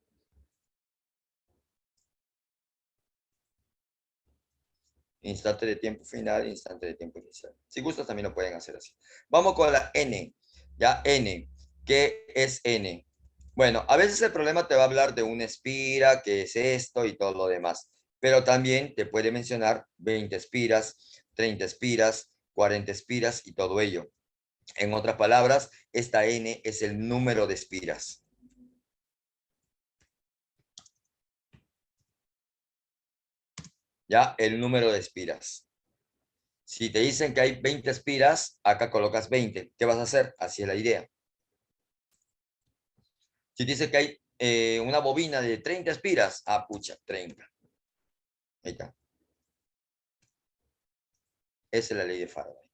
Instante de tiempo final, instante de tiempo inicial. Si gustas, también lo pueden hacer así. Vamos con la N. Ya, N. ¿Qué es N? Bueno, a veces el problema te va a hablar de una espira, qué es esto y todo lo demás. Pero también te puede mencionar 20 espiras, 30 espiras, 40 espiras y todo ello. En otras palabras, esta N es el número de espiras. Ya, el número de espiras. Si te dicen que hay 20 espiras, acá colocas 20. ¿Qué vas a hacer? Así es la idea. Si te dice que hay una bobina de 30 espiras, ah, pucha, 30. Ahí está. Esa es la ley de Faraday.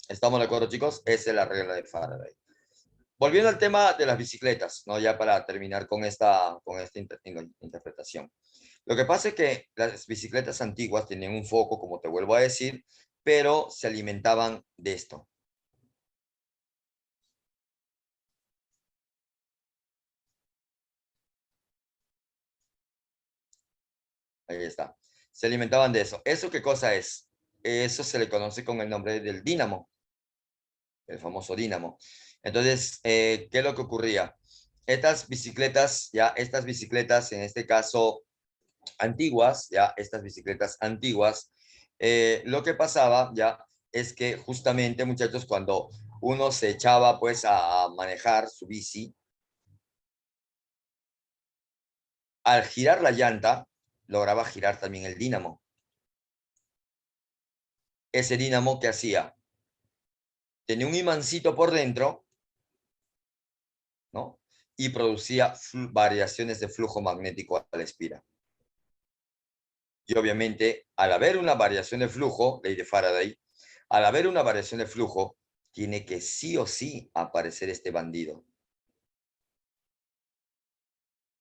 ¿Estamos de acuerdo, chicos? Esa es la regla de Faraday. Volviendo al tema de las bicicletas, ¿no? Ya para terminar con esta interpretación. Lo que pasa es que las bicicletas antiguas tenían un foco, como te vuelvo a decir, pero se alimentaban de esto. Ahí está. Se alimentaban de eso. ¿Eso qué cosa es? Eso se le conoce con el nombre del dínamo, el famoso dínamo. Entonces, ¿qué es lo que ocurría? Estas bicicletas, en este caso antiguas, ya, estas bicicletas antiguas, lo que pasaba, ya, es que justamente, muchachos, cuando uno se echaba, pues, a manejar su bici, al girar la llanta, lograba girar también el dínamo. Ese dínamo, ¿qué hacía? Tenía un imancito por dentro, ¿no? Y producía variaciones de flujo magnético a la espira. Y obviamente, al haber una variación de flujo, ley de Faraday, al haber una variación de flujo, tiene que sí o sí aparecer este bandido.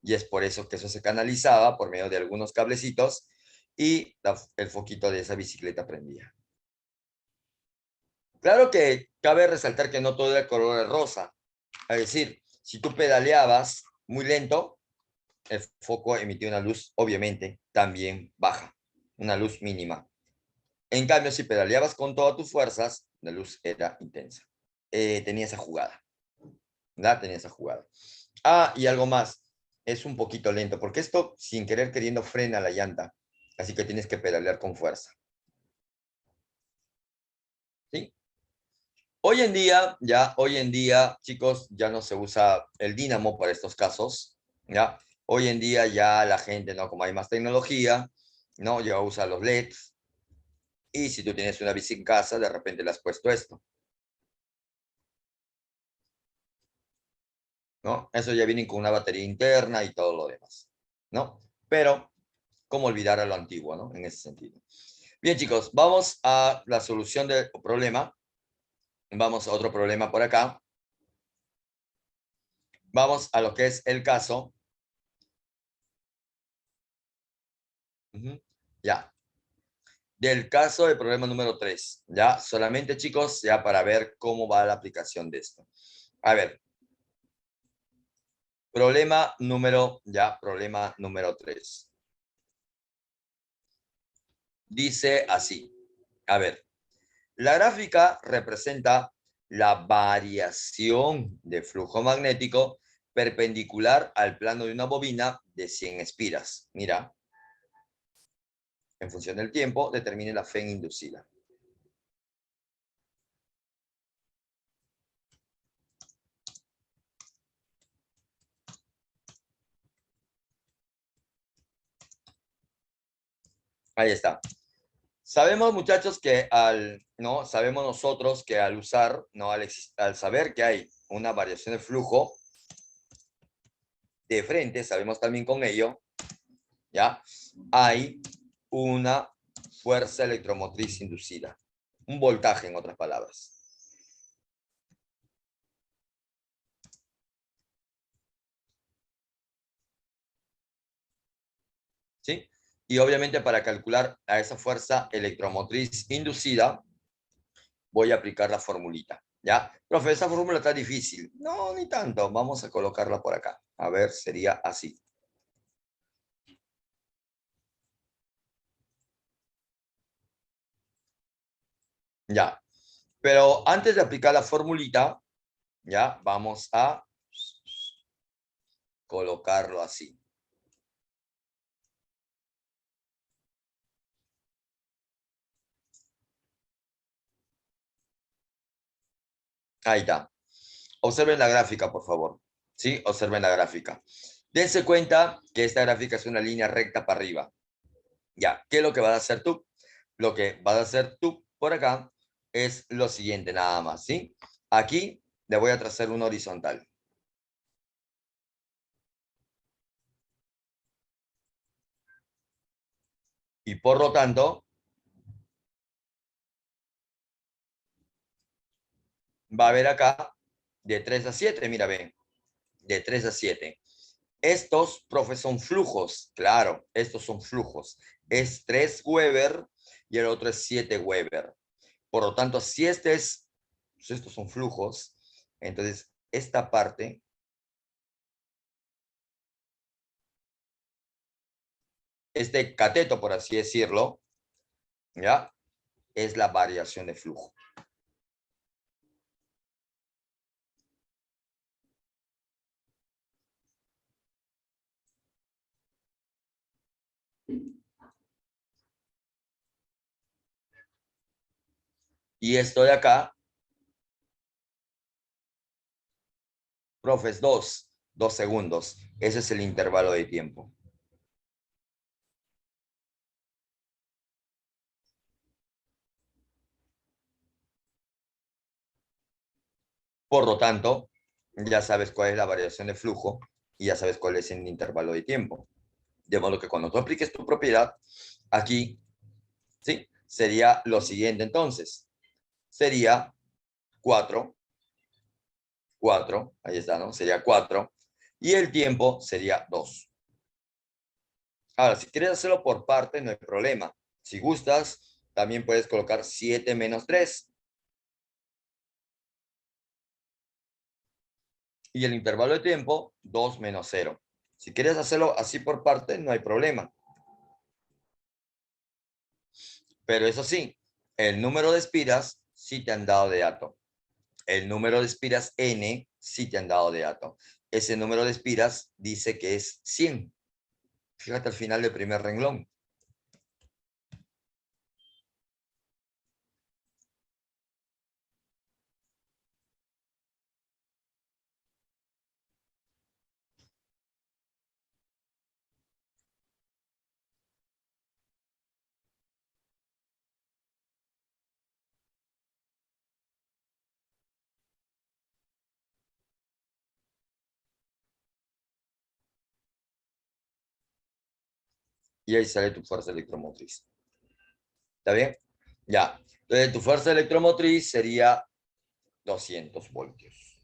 Y es por eso que eso se canalizaba por medio de algunos cablecitos y el foquito de esa bicicleta prendía. Claro que cabe resaltar que no todo el color es rosa. Es decir, si tú pedaleabas muy lento, el foco emitía una luz, obviamente, también baja, una luz mínima. En cambio, si pedaleabas con todas tus fuerzas, la luz era intensa. Tenía esa jugada, ¿verdad? Tenía esa jugada. Ah, y algo más, es un poquito lento, porque esto, sin querer queriendo, frena la llanta. Así que tienes que pedalear con fuerza. ¿Sí? Hoy en día, chicos, ya no se usa el dínamo para estos casos, ¿ya? Hoy en día ya la gente, ¿no? Como hay más tecnología, ¿no? Ya usa los LEDs. Y si tú tienes una bici en casa, de repente le has puesto esto, ¿no? Eso ya viene con una batería interna y todo lo demás, ¿no? Pero, ¿cómo olvidar a lo antiguo, ¿no? En ese sentido. Bien, chicos, vamos a la solución del problema. Vamos a otro problema por acá. Vamos a lo que es el caso. Ya. Del caso del problema número 3. Ya, solamente, chicos, ya para ver cómo va la aplicación de esto. A ver. Problema número 3. Dice así. A ver. La gráfica representa la variación de flujo magnético perpendicular al plano de una bobina de 100 espiras. Mira, en función del tiempo, determine la fe inducida. Ahí está. Sabemos, muchachos, que ¿no? Sabemos nosotros que al usar, ¿no? Al saber que hay una variación de flujo de frente, sabemos también con ello, ¿ya? Hay una fuerza electromotriz inducida. Un voltaje, en otras palabras. ¿Sí? Y obviamente para calcular a esa fuerza electromotriz inducida, voy a aplicar la formulita. ¿Ya? Profe, esa fórmula está difícil. No, ni tanto. Vamos a colocarla por acá. A ver, sería así. Ya. Pero antes de aplicar la formulita, ya, vamos a colocarlo así. Ahí está. Observen la gráfica, por favor. ¿Sí? Observen la gráfica. Dense cuenta que esta gráfica es una línea recta para arriba. Ya, ¿qué es lo que vas a hacer tú? Lo que vas a hacer tú por acá es lo siguiente, nada más, ¿sí? Aquí le voy a trazar una horizontal. Y por lo tanto, va a haber acá de 3 a 7, mira, ven, de 3 a 7. Estos, profe, son flujos, claro, estos son flujos. Es 3 Weber y el otro es 7 Weber. Por lo tanto, si pues estos son flujos, entonces esta parte, este cateto, por así decirlo, ¿ya? Es la variación de flujo. Y esto de acá, profe, es 2 segundos. Ese es el intervalo de tiempo. Por lo tanto, ya sabes cuál es la variación de flujo y ya sabes cuál es el intervalo de tiempo. De modo que cuando tú apliques tu propiedad, aquí, ¿sí? Sería lo siguiente entonces. Sería 4, 4, ahí está, ¿no? Sería 4. Y el tiempo sería 2. Ahora, si quieres hacerlo por parte, no hay problema. Si gustas, también puedes colocar 7 menos 3. Y el intervalo de tiempo, 2 menos 0. Si quieres hacerlo así por parte, no hay problema. Pero eso sí, el número de espiras sí te han dado de dato. El número de espiras n sí te han dado de dato. Ese número de espiras dice que es 100. Fíjate al final del primer renglón. Y ahí sale tu fuerza electromotriz. ¿Está bien? Ya. Entonces tu fuerza electromotriz sería 200 voltios.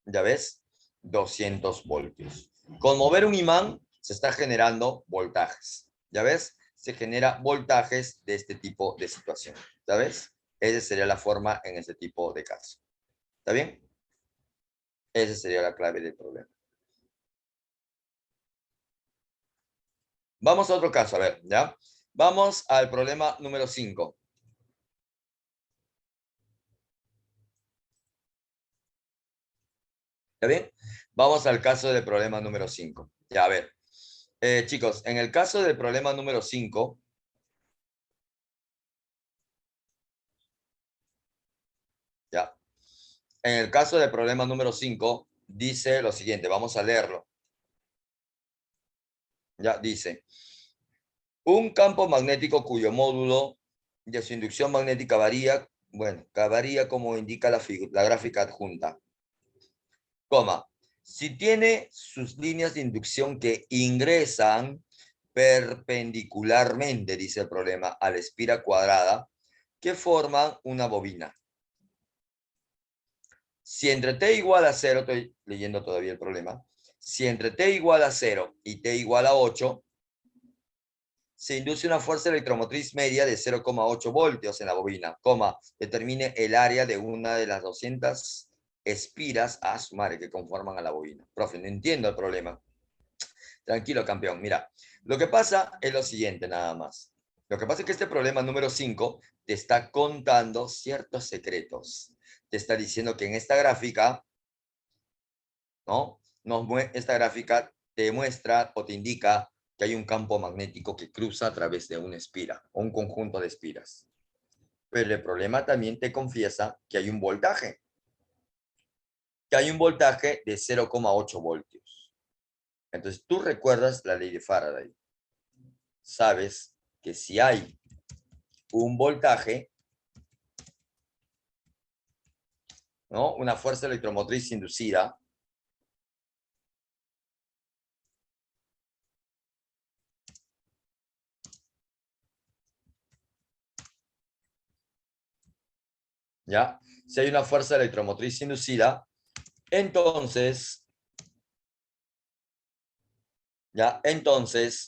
¿Ya ves? 200 voltios. Con mover un imán se está generando voltajes. ¿Ya ves? Se genera voltajes de este tipo de situación. ¿Ya ves? Esa sería la forma en este tipo de caso. ¿Está bien? Esa sería la clave del problema. Vamos a otro caso, a ver, ¿ya? Vamos al problema número 5. ¿Está bien? Vamos al caso del problema número 5. Ya, a ver. Chicos, en el caso del problema número 5, ya. En el caso del problema número 5, dice lo siguiente, vamos a leerlo. Ya, dice, un campo magnético cuyo módulo de su inducción magnética varía, bueno, varía como indica la gráfica adjunta, coma, si tiene sus líneas de inducción que ingresan perpendicularmente, dice el problema, a la espira cuadrada, que forman una bobina. Si entre t igual a 0, estoy leyendo todavía el problema, si entre t igual a 0 y t igual a 8, se induce una fuerza electromotriz media de 0,8 voltios en la bobina, determine el área de una de las 200 espiras a su madre que conforman a la bobina. Profe, no entiendo el problema. Tranquilo, campeón. Mira, lo que pasa es lo siguiente nada más. Lo que pasa es que este problema número 5 te está contando ciertos secretos. Te está diciendo que en esta gráfica, ¿no? Esta gráfica te muestra o te indica que hay un campo magnético que cruza a través de una espira o un conjunto de espiras. Pero el problema también te confiesa que hay un voltaje. Que hay un voltaje de 0,8 voltios. Entonces, tú recuerdas la ley de Faraday. Sabes que si hay un voltaje, ¿no? Una fuerza electromotriz inducida, ¿ya? Si hay una fuerza electromotriz inducida, entonces,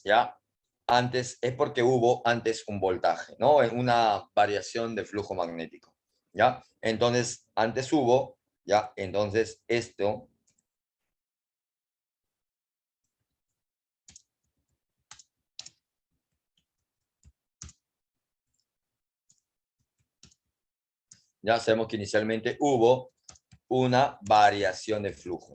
¿ya? Antes, es porque hubo antes un voltaje, ¿no? Una variación de flujo magnético, ¿ya? Entonces, antes hubo, ¿ya? Entonces, esto ya sabemos que inicialmente hubo una variación de flujo.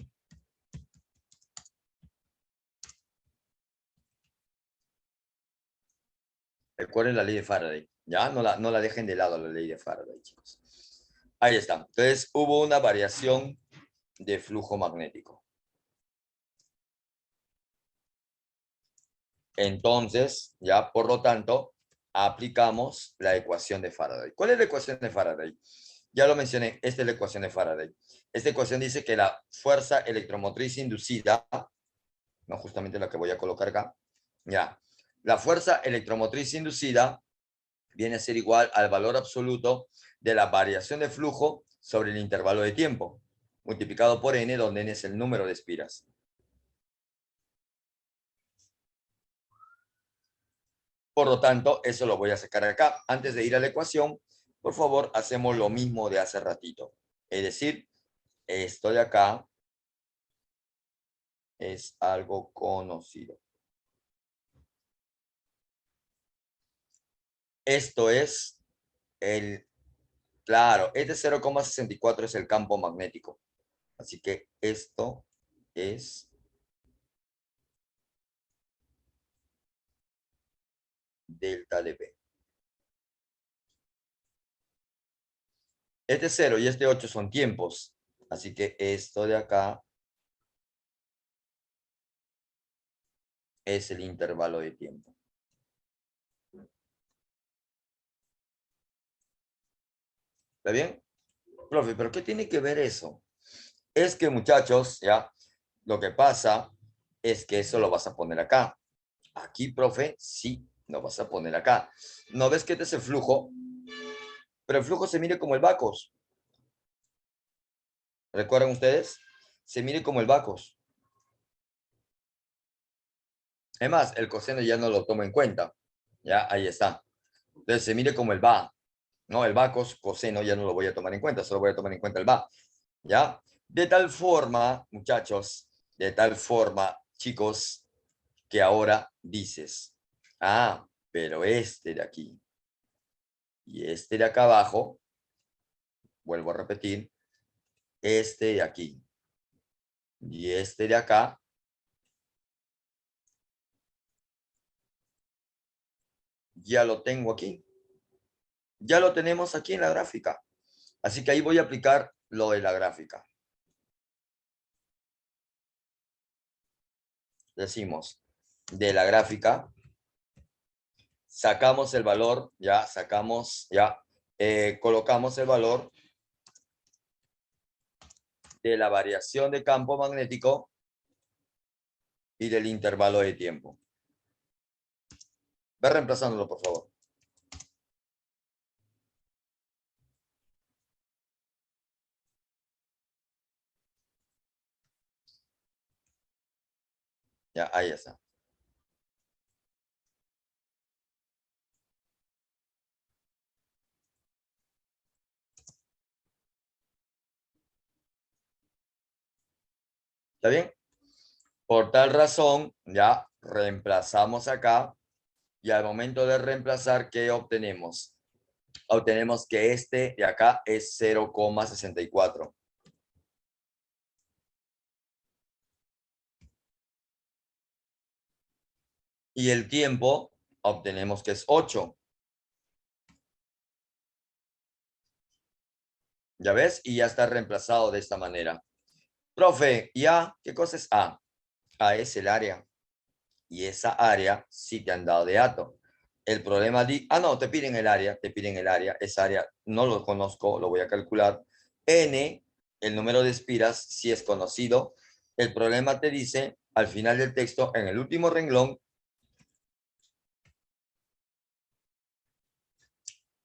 Recuerden la ley de Faraday, ¿ya? No la dejen de lado la ley de Faraday, chicos. Ahí está. Entonces, hubo una variación de flujo magnético. Entonces, ya, por lo tanto, aplicamos la ecuación de Faraday. ¿Cuál es la ecuación de Faraday? Ya lo mencioné, esta es la ecuación de Faraday. Esta ecuación dice que la fuerza electromotriz inducida, no justamente la que voy a colocar acá, ya, la fuerza electromotriz inducida viene a ser igual al valor absoluto de la variación de flujo sobre el intervalo de tiempo, multiplicado por n, donde n es el número de espiras. Por lo tanto, eso lo voy a sacar acá. Antes de ir a la ecuación, por favor, hacemos lo mismo de hace ratito. Es decir, esto de acá es algo conocido. Esto es claro, este 0,64 es el campo magnético. Así que esto es delta de P. Este 0 y este 8 son tiempos. Así que esto de acá es el intervalo de tiempo. ¿Está bien? Profe, ¿pero qué tiene que ver eso? Es que, muchachos, ya, lo que pasa es que eso lo vas a poner acá. Aquí, profe, sí, lo vas a poner acá. ¿No ves que este es el flujo? Pero el flujo se mire como el Bacos. ¿Recuerdan ustedes? Se mire como el Bacos. Es más, el coseno ya no lo tomo en cuenta. Ya, ahí está. Entonces se mire como el va. No, el va coseno ya no lo voy a tomar en cuenta, solo voy a tomar en cuenta el va. ¿Ya? De tal forma, muchachos, de tal forma, chicos, que ahora dices, ah, pero este de aquí y este de acá abajo, vuelvo a repetir, este de aquí y este de acá, ya lo tengo aquí. Ya lo tenemos aquí en la gráfica. Así que ahí voy a aplicar lo de la gráfica. Decimos, de la gráfica, sacamos el valor, colocamos el valor de la variación de campo magnético y del intervalo de tiempo. Ve reemplazándolo, por favor. Ya, ahí está. ¿Está bien? Por tal razón, ya reemplazamos acá y al momento de reemplazar, ¿qué obtenemos? Obtenemos que este de acá es 0,64. Y el tiempo, obtenemos que es 8. ¿Ya ves? Y ya está reemplazado de esta manera. Profe, ¿y A? ¿Qué cosa es A? A es el área. Y esa área sí te han dado de dato. El problema no, te piden el área, esa área no lo conozco, lo voy a calcular. N, el número de espiras, sí es conocido. El problema te dice, al final del texto, en el último renglón,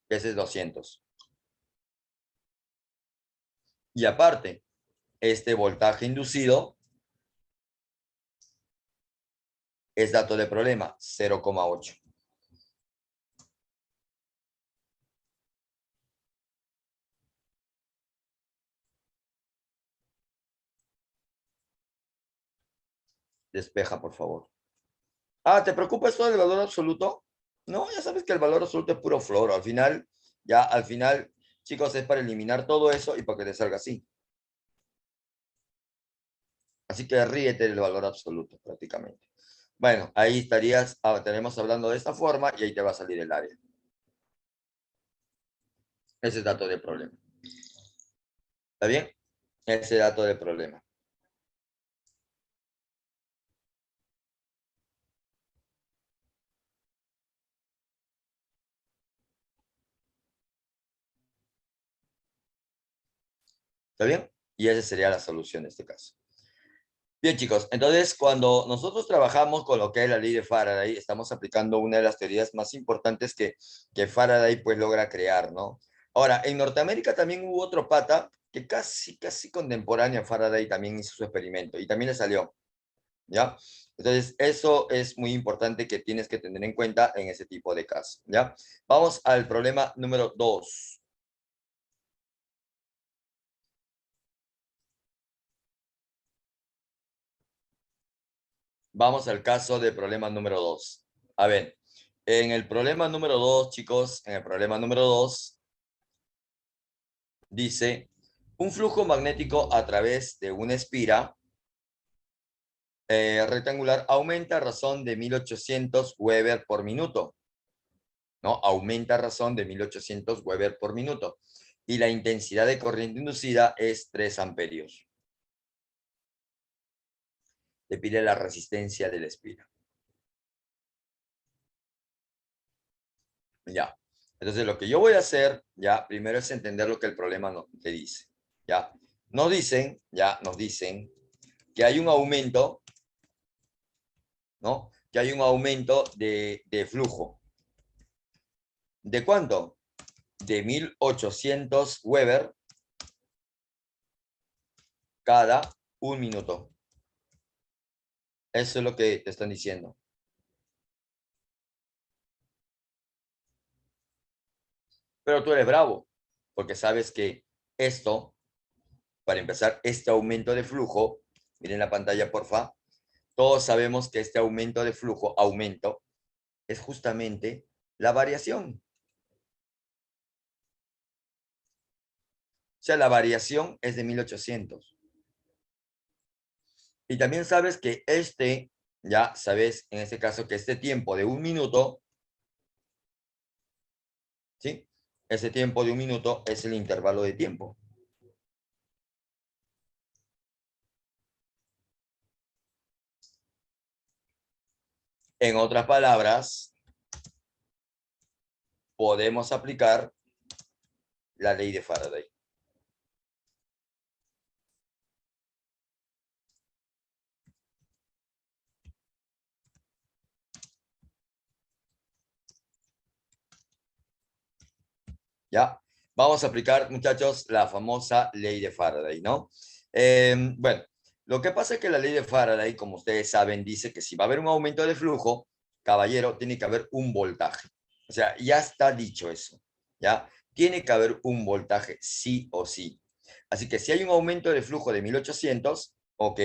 que ese es 200. Y aparte, este voltaje inducido es dato de problema, 0,8. Despeja, por favor. Ah, ¿te preocupa esto del valor absoluto? No, ya sabes que el valor absoluto es puro floro. Al final, chicos, es para eliminar todo eso y para que te salga así. Así que ríete del valor absoluto, prácticamente. Bueno, ahí estaremos hablando de esta forma y ahí te va a salir el área. Ese es dato de problema. ¿Está bien? Ese dato de problema. ¿Está bien? Y esa sería la solución de este caso. Bien, chicos, entonces cuando nosotros trabajamos con lo que es la ley de Faraday, estamos aplicando una de las teorías más importantes que Faraday pues logra crear, ¿no? Ahora, en Norteamérica también hubo otro pata que casi contemporáneo a Faraday también hizo su experimento y también le salió, ¿ya? Entonces, eso es muy importante que tienes que tener en cuenta en ese tipo de casos, ¿ya? Vamos al problema número 2. Vamos al caso de problema número 2. A ver, en el problema número 2, chicos, en el problema número 2 dice, un flujo magnético a través de una espira rectangular aumenta a razón de 1800 Weber por minuto. ¿No? Aumenta a razón de 1800 Weber por minuto. Y la intensidad de corriente inducida es 3 amperios. Le pide la resistencia de la espira. Ya. Entonces, lo que yo voy a hacer, ya, primero es entender lo que el problema te dice. Ya. Nos dicen que hay un aumento, ¿no? que hay un aumento de flujo. ¿De cuánto? De 1800 Weber cada un minuto. Eso es lo que te están diciendo. Pero tú eres bravo, porque sabes que esto, para empezar, este aumento de flujo, miren la pantalla, porfa, todos sabemos que este aumento de flujo, es justamente la variación. O sea, la variación es de 1800. Y también sabes que ya sabes, en este caso, que este tiempo de un minuto, ¿sí? Ese tiempo de un minuto es el intervalo de tiempo. En otras palabras, podemos aplicar la ley de Faraday. ¿Ya? Vamos a aplicar, muchachos, la famosa ley de Faraday, ¿no? Bueno, lo que pasa es que la ley de Faraday, como ustedes saben, dice que si va a haber un aumento de flujo, caballero, tiene que haber un voltaje. O sea, ya está dicho eso, ¿ya? Tiene que haber un voltaje sí o sí. Así que si hay un aumento de flujo de 1800, ok,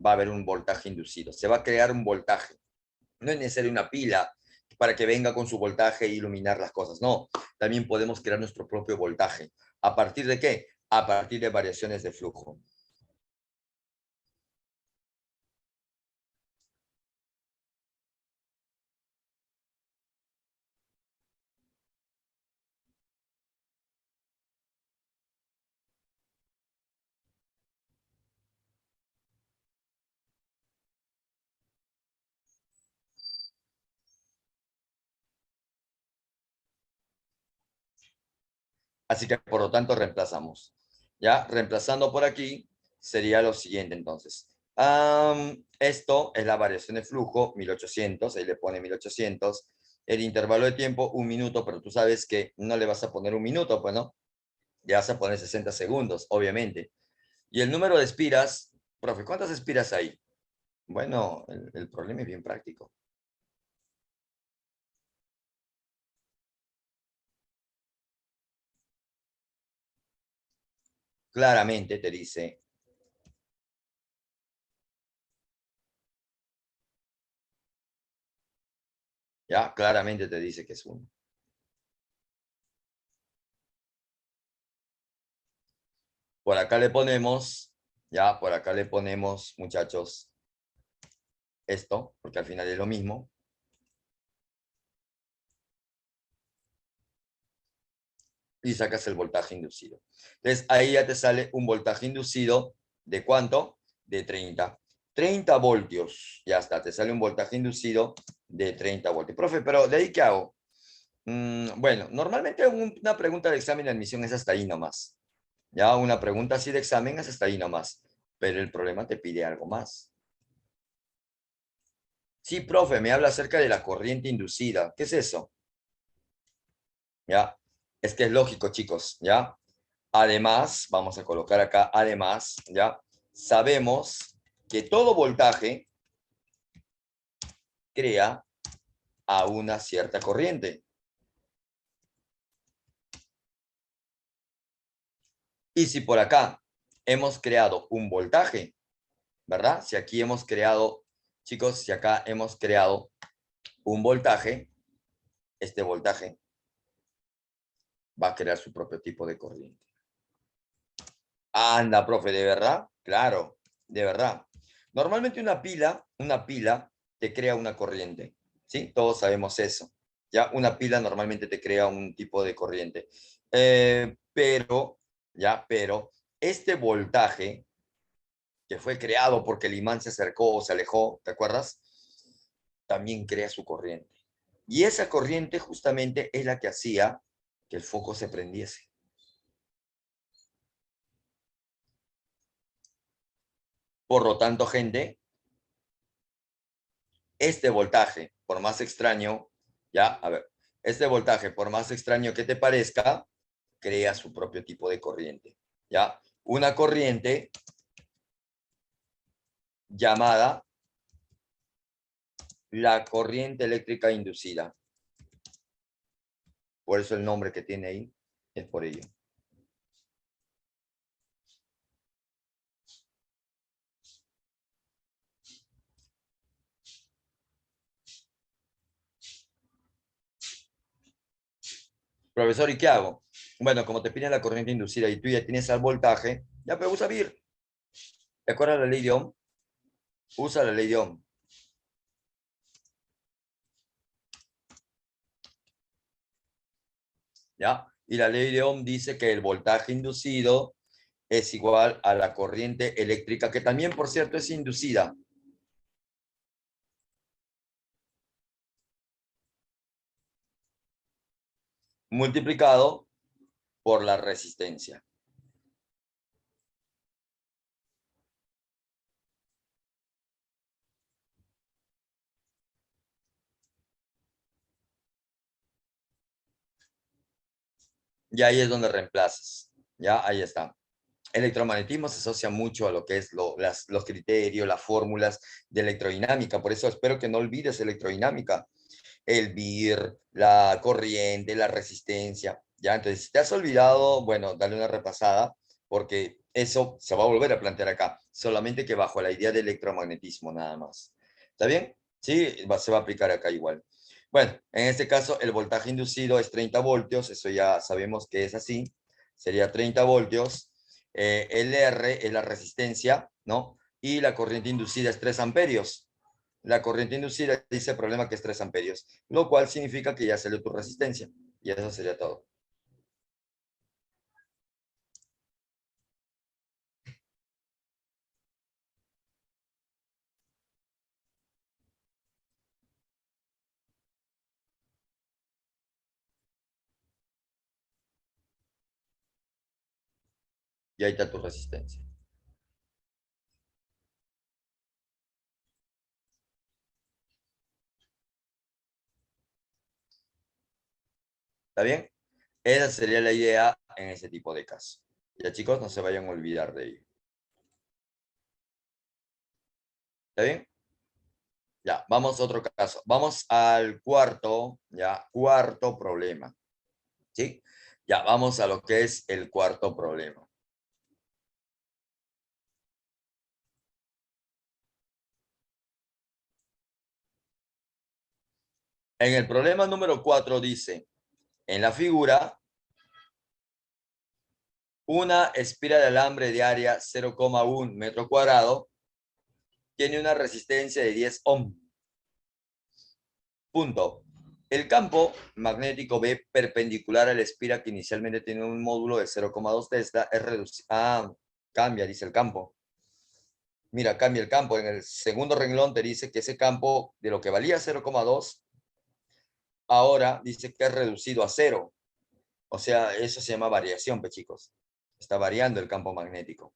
va a haber un voltaje inducido. Se va a crear un voltaje. No es necesario una pila para que venga con su voltaje e iluminar las cosas. No, también podemos crear nuestro propio voltaje. ¿A partir de qué? A partir de variaciones de flujo. Así que, por lo tanto, reemplazamos. ¿Ya? Reemplazando por aquí, sería lo siguiente, entonces. Esto es la variación de flujo, 1800, ahí le pone 1800. El intervalo de tiempo, un minuto, pero tú sabes que no le vas a poner un minuto, pues, ¿no? Ya vas a poner 60 segundos, obviamente. Y el número de espiras, profe, ¿cuántas espiras hay? Bueno, el problema es bien práctico. Claramente te dice, ya, claramente te dice que es uno. Por acá le ponemos, ya, por acá le ponemos, muchachos, esto, porque al final es lo mismo. Y sacas el voltaje inducido. Entonces, ahí ya te sale un voltaje inducido de ¿cuánto? De 30. 30 voltios. Ya está, te sale un voltaje inducido de 30 voltios. Profe, pero ¿de ahí qué hago? Bueno, normalmente una pregunta de examen de admisión es hasta ahí nomás. Ya una pregunta así de examen es hasta ahí nomás. Pero el problema te pide algo más. Sí, profe, me habla acerca de la corriente inducida. ¿Qué es eso? Ya, es que es lógico, chicos, ¿ya? Además, vamos a colocar acá, además, ¿ya? Sabemos que todo voltaje crea a una cierta corriente. Y si por acá hemos creado un voltaje, ¿verdad? Si aquí hemos creado, chicos, si acá hemos creado un voltaje, este voltaje va a crear su propio tipo de corriente. Anda, profe, ¿de verdad? Claro, de verdad. Normalmente una pila te crea una corriente, ¿sí? Todos sabemos eso. Ya, una pila normalmente te crea un tipo de corriente. Pero este voltaje que fue creado porque el imán se acercó o se alejó, ¿te acuerdas? También crea su corriente. Y esa corriente justamente es la que hacía que el foco se prendiese. Por lo tanto, gente, este voltaje, por más extraño, ya, a ver, este voltaje, por más extraño que te parezca, crea su propio tipo de corriente, ya. Una corriente llamada la corriente eléctrica inducida. Por eso el nombre que tiene ahí es por ello. Profesor, ¿y qué hago? Bueno, como te piden la corriente inducida y tú ya tienes el voltaje, ya pero usa VIR. ¿Te acuerdas la ley de Ohm? Usa la ley de Ohm. ¿Ya? Y la ley de Ohm dice que el voltaje inducido es igual a la corriente eléctrica, que también, por cierto, es inducida. Multiplicado por la resistencia. Y ahí es donde reemplazas. Ya, ahí está. Electromagnetismo se asocia mucho a lo que es los criterios, las fórmulas de electrodinámica. Por eso espero que no olvides electrodinámica. El VIR, la corriente, la resistencia. Ya, entonces, si te has olvidado, bueno, dale una repasada, porque eso se va a volver a plantear acá, solamente que bajo la idea de electromagnetismo nada más. ¿Está bien? Sí, se va a aplicar acá igual. Bueno, en este caso el voltaje inducido es 30 voltios, eso ya sabemos que es así, sería 30 voltios. El R es la resistencia, ¿no? Y la corriente inducida es 3 amperios. La corriente inducida dice el problema que es 3 amperios, lo cual significa que ya salió tu resistencia. Y eso sería todo. Y ahí está tu resistencia. ¿Está bien? Esa sería la idea en ese tipo de caso. Ya chicos, no se vayan a olvidar de ello. ¿Está bien? Ya, vamos a otro caso. Vamos al cuarto, ya, cuarto problema. ¿Sí? Ya, vamos a lo que es el cuarto problema. En el problema número 4 dice, en la figura, una espira de alambre de área 0,1 metro cuadrado tiene una resistencia de 10 ohm. Punto. El campo magnético B perpendicular a la espira que inicialmente tiene un módulo de 0,2 Tesla es reducido. Ah, cambia, dice el campo. Mira, cambia el campo. En el segundo renglón te dice que ese campo de lo que valía 0,2, ahora dice que es reducido a cero. O sea, eso se llama variación, pues chicos. Está variando el campo magnético.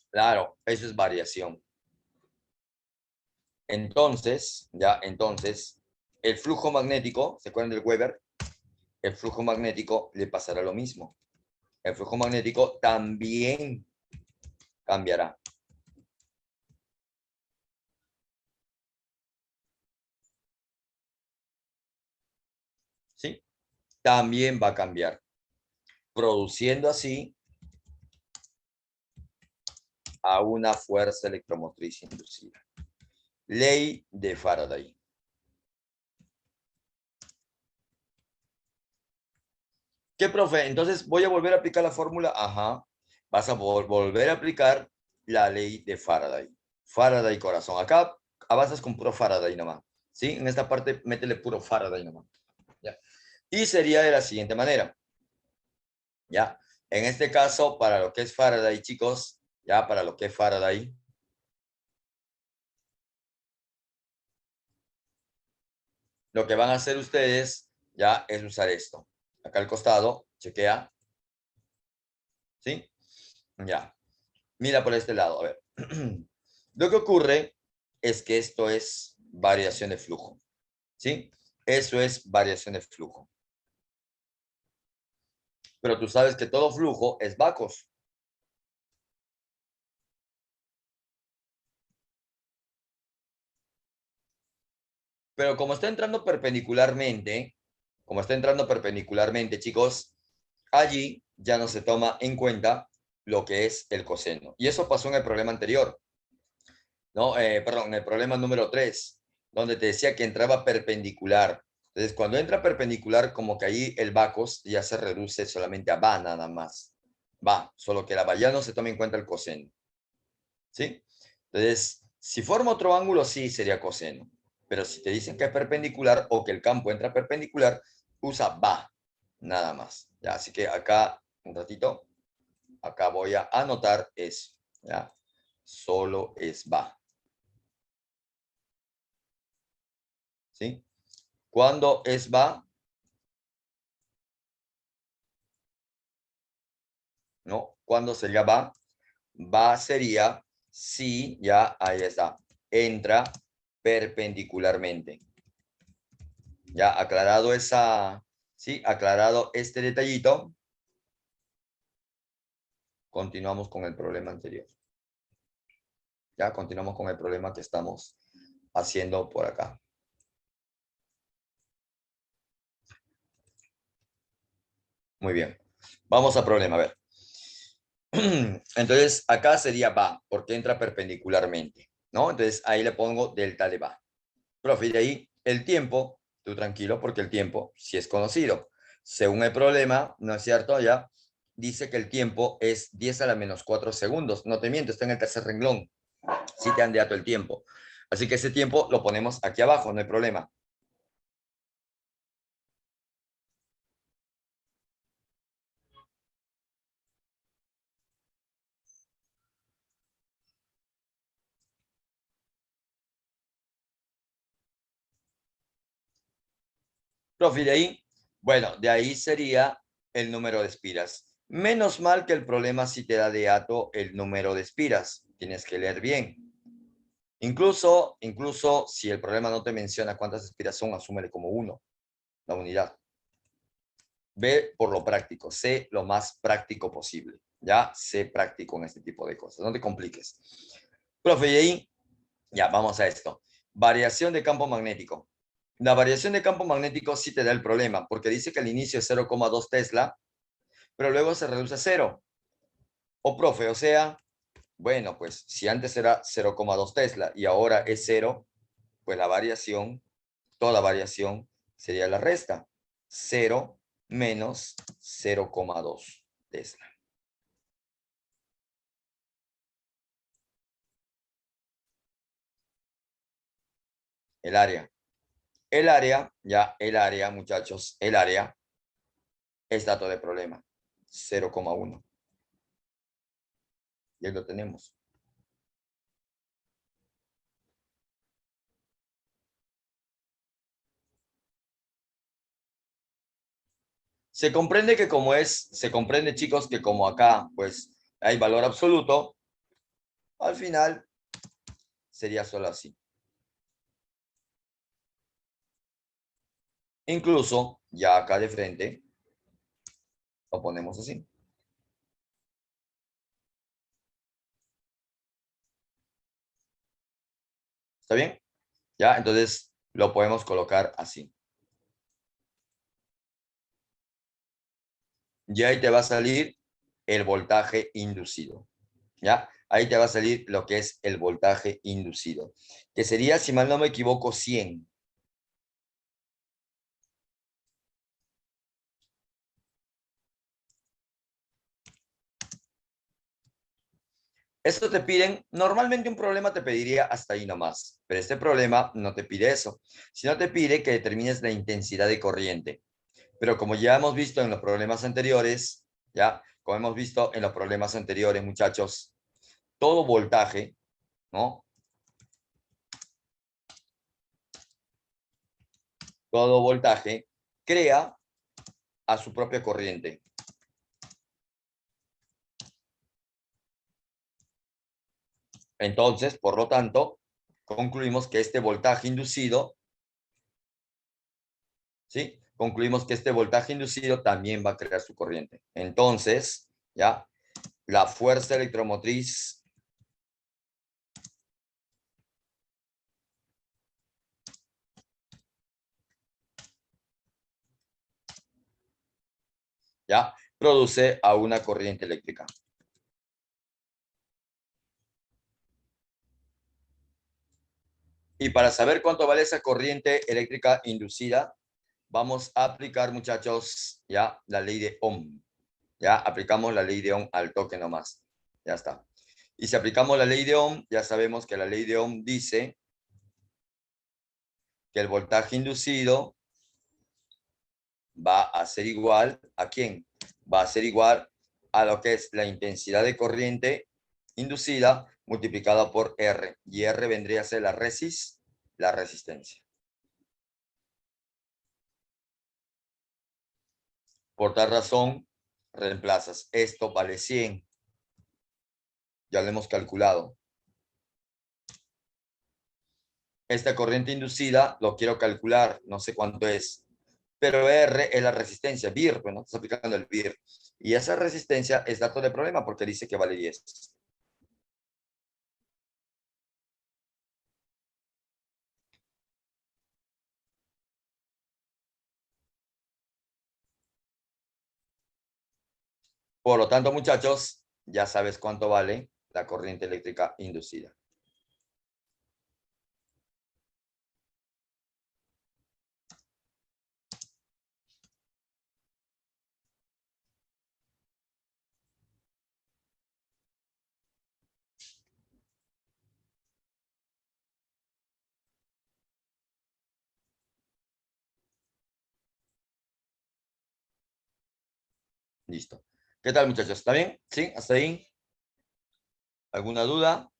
Claro, eso es variación. Entonces, el flujo magnético, ¿se acuerdan del Weber? El flujo magnético le pasará lo mismo. El flujo magnético también cambiará. ¿Sí? También va a cambiar, produciendo así a una fuerza electromotriz inducida. Ley de Faraday. ¿Qué, profe? Entonces voy a volver a aplicar la fórmula. Ajá. Vas a volver a aplicar la ley de Faraday. Faraday, corazón. Acá avanzas con puro Faraday nomás. ¿Sí? En esta parte métele puro Faraday nomás. ¿Ya? Y sería de la siguiente manera. ¿Ya? En este caso, para lo que es Faraday, chicos, ya para lo que es Faraday, lo que van a hacer ustedes ya es usar esto. Acá al costado, chequea. ¿Sí? Ya. Mira por este lado, a ver. Lo que ocurre es que esto es variación de flujo. ¿Sí? Eso es variación de flujo. Pero tú sabes que todo flujo es vacos. Pero como está entrando perpendicularmente, chicos, allí ya no se toma en cuenta lo que es el coseno. Y eso pasó en el problema anterior, ¿no? Perdón, en el problema número 3, donde te decía que entraba perpendicular. Entonces, cuando entra perpendicular, como que ahí el vacos ya se reduce solamente a va nada más. Va, solo que la va ya no se toma en cuenta el coseno. ¿Sí? Entonces, si forma otro ángulo, sí sería coseno. Pero si te dicen que es perpendicular o que el campo entra perpendicular, usa va, nada más. ¿Ya? Así que acá, un ratito, acá voy a anotar eso. ¿Ya? Solo es va. ¿Sí? ¿Cuándo es va? ¿No? ¿Cuándo sería va? Va sería si, ya, ahí está, entra perpendicularmente. Ya aclarado esa, sí, aclarado este detallito, continuamos con el problema anterior. Ya continuamos con el problema que estamos haciendo por acá. Muy bien. Vamos al problema, a ver. Entonces, acá sería va, porque entra perpendicularmente, ¿no? Entonces, ahí le pongo delta de va. Profe, de ahí el tiempo, tú tranquilo, porque el tiempo sí es conocido. Según el problema, ¿no es cierto? Ya dice que el tiempo es 10 a la menos 4 segundos. No te miento, está en el tercer renglón. Sí te han dado el tiempo. Así que ese tiempo lo ponemos aquí abajo, no hay problema. Profe, de ahí, bueno, de ahí sería el número de espiras. Menos mal que el problema sí te da de ato el número de espiras. Tienes que leer bien. Incluso si el problema no te menciona cuántas espiras son, asúmele como uno, la unidad. Ve por lo práctico, sé lo más práctico posible. Ya sé práctico en este tipo de cosas. No te compliques. Profe, y ahí, ya, vamos a esto. Variación de campo magnético. La variación de campo magnético sí te da el problema, porque dice que al inicio es 0,2 Tesla, pero luego se reduce a 0. O profe, o sea, bueno, pues si antes era 0,2 Tesla y ahora es 0, pues la variación, toda variación sería la resta. 0 menos 0,2 Tesla. El área. El área, muchachos, el área es dato de problema. 0,1. Y ahí lo tenemos. Se comprende, chicos, que como acá, pues, hay valor absoluto, al final sería solo así. Incluso, ya acá de frente, lo ponemos así. ¿Está bien? Ya, entonces lo podemos colocar así. Y ahí te va a salir el voltaje inducido. ¿Ya? Ahí te va a salir lo que es el voltaje inducido, que sería, si mal no me equivoco, 100. Esto te piden, normalmente un problema te pediría hasta ahí nomás, pero este problema no te pide eso, sino te pide que determines la intensidad de corriente. Pero como ya hemos visto en los problemas anteriores, ya, como hemos visto en los problemas anteriores, muchachos, todo voltaje, ¿no? Todo voltaje crea a su propia corriente. Entonces, por lo tanto, concluimos que este voltaje inducido, ¿sí? Concluimos que este voltaje inducido también va a crear su corriente. Entonces, ¿ya? La fuerza electromotriz ¿ya? Produce a una corriente eléctrica. Y para saber cuánto vale esa corriente eléctrica inducida, vamos a aplicar, muchachos, ya la ley de Ohm. Ya aplicamos la ley de Ohm al toque nomás. Ya está. Y si aplicamos la ley de Ohm, ya sabemos que la ley de Ohm dice que el voltaje inducido va a ser igual ¿a quién? Va a ser igual a lo que es la intensidad de corriente inducida multiplicada por R. Y R vendría a ser la resistencia. Por tal razón, reemplazas. Esto vale 100. Ya lo hemos calculado. Esta corriente inducida lo quiero calcular, no sé cuánto es. Pero R es la resistencia, VIR, pues, ¿no? Estás aplicando el VIR. Y esa resistencia es dato de problema porque dice que vale 10. Por lo tanto, muchachos, ya sabes cuánto vale la corriente eléctrica inducida. Listo. ¿Qué tal, muchachos? ¿Está bien? ¿Sí? ¿Hasta ahí? ¿Alguna duda?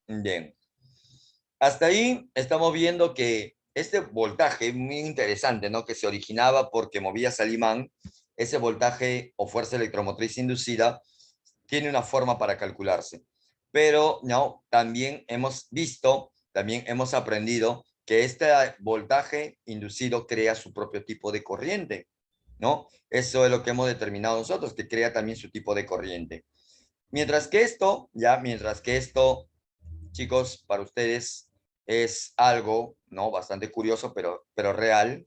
Bien. Hasta ahí estamos viendo que este voltaje muy interesante, ¿no? Que se originaba porque movías al imán, ese voltaje o fuerza electromotriz inducida tiene una forma para calcularse. Pero no, también hemos visto, también hemos aprendido que este voltaje inducido crea su propio tipo de corriente, ¿no? Eso es lo que hemos determinado nosotros, que crea también su tipo de corriente. Mientras que esto, chicos, para ustedes es algo, ¿no? Bastante curioso, pero real,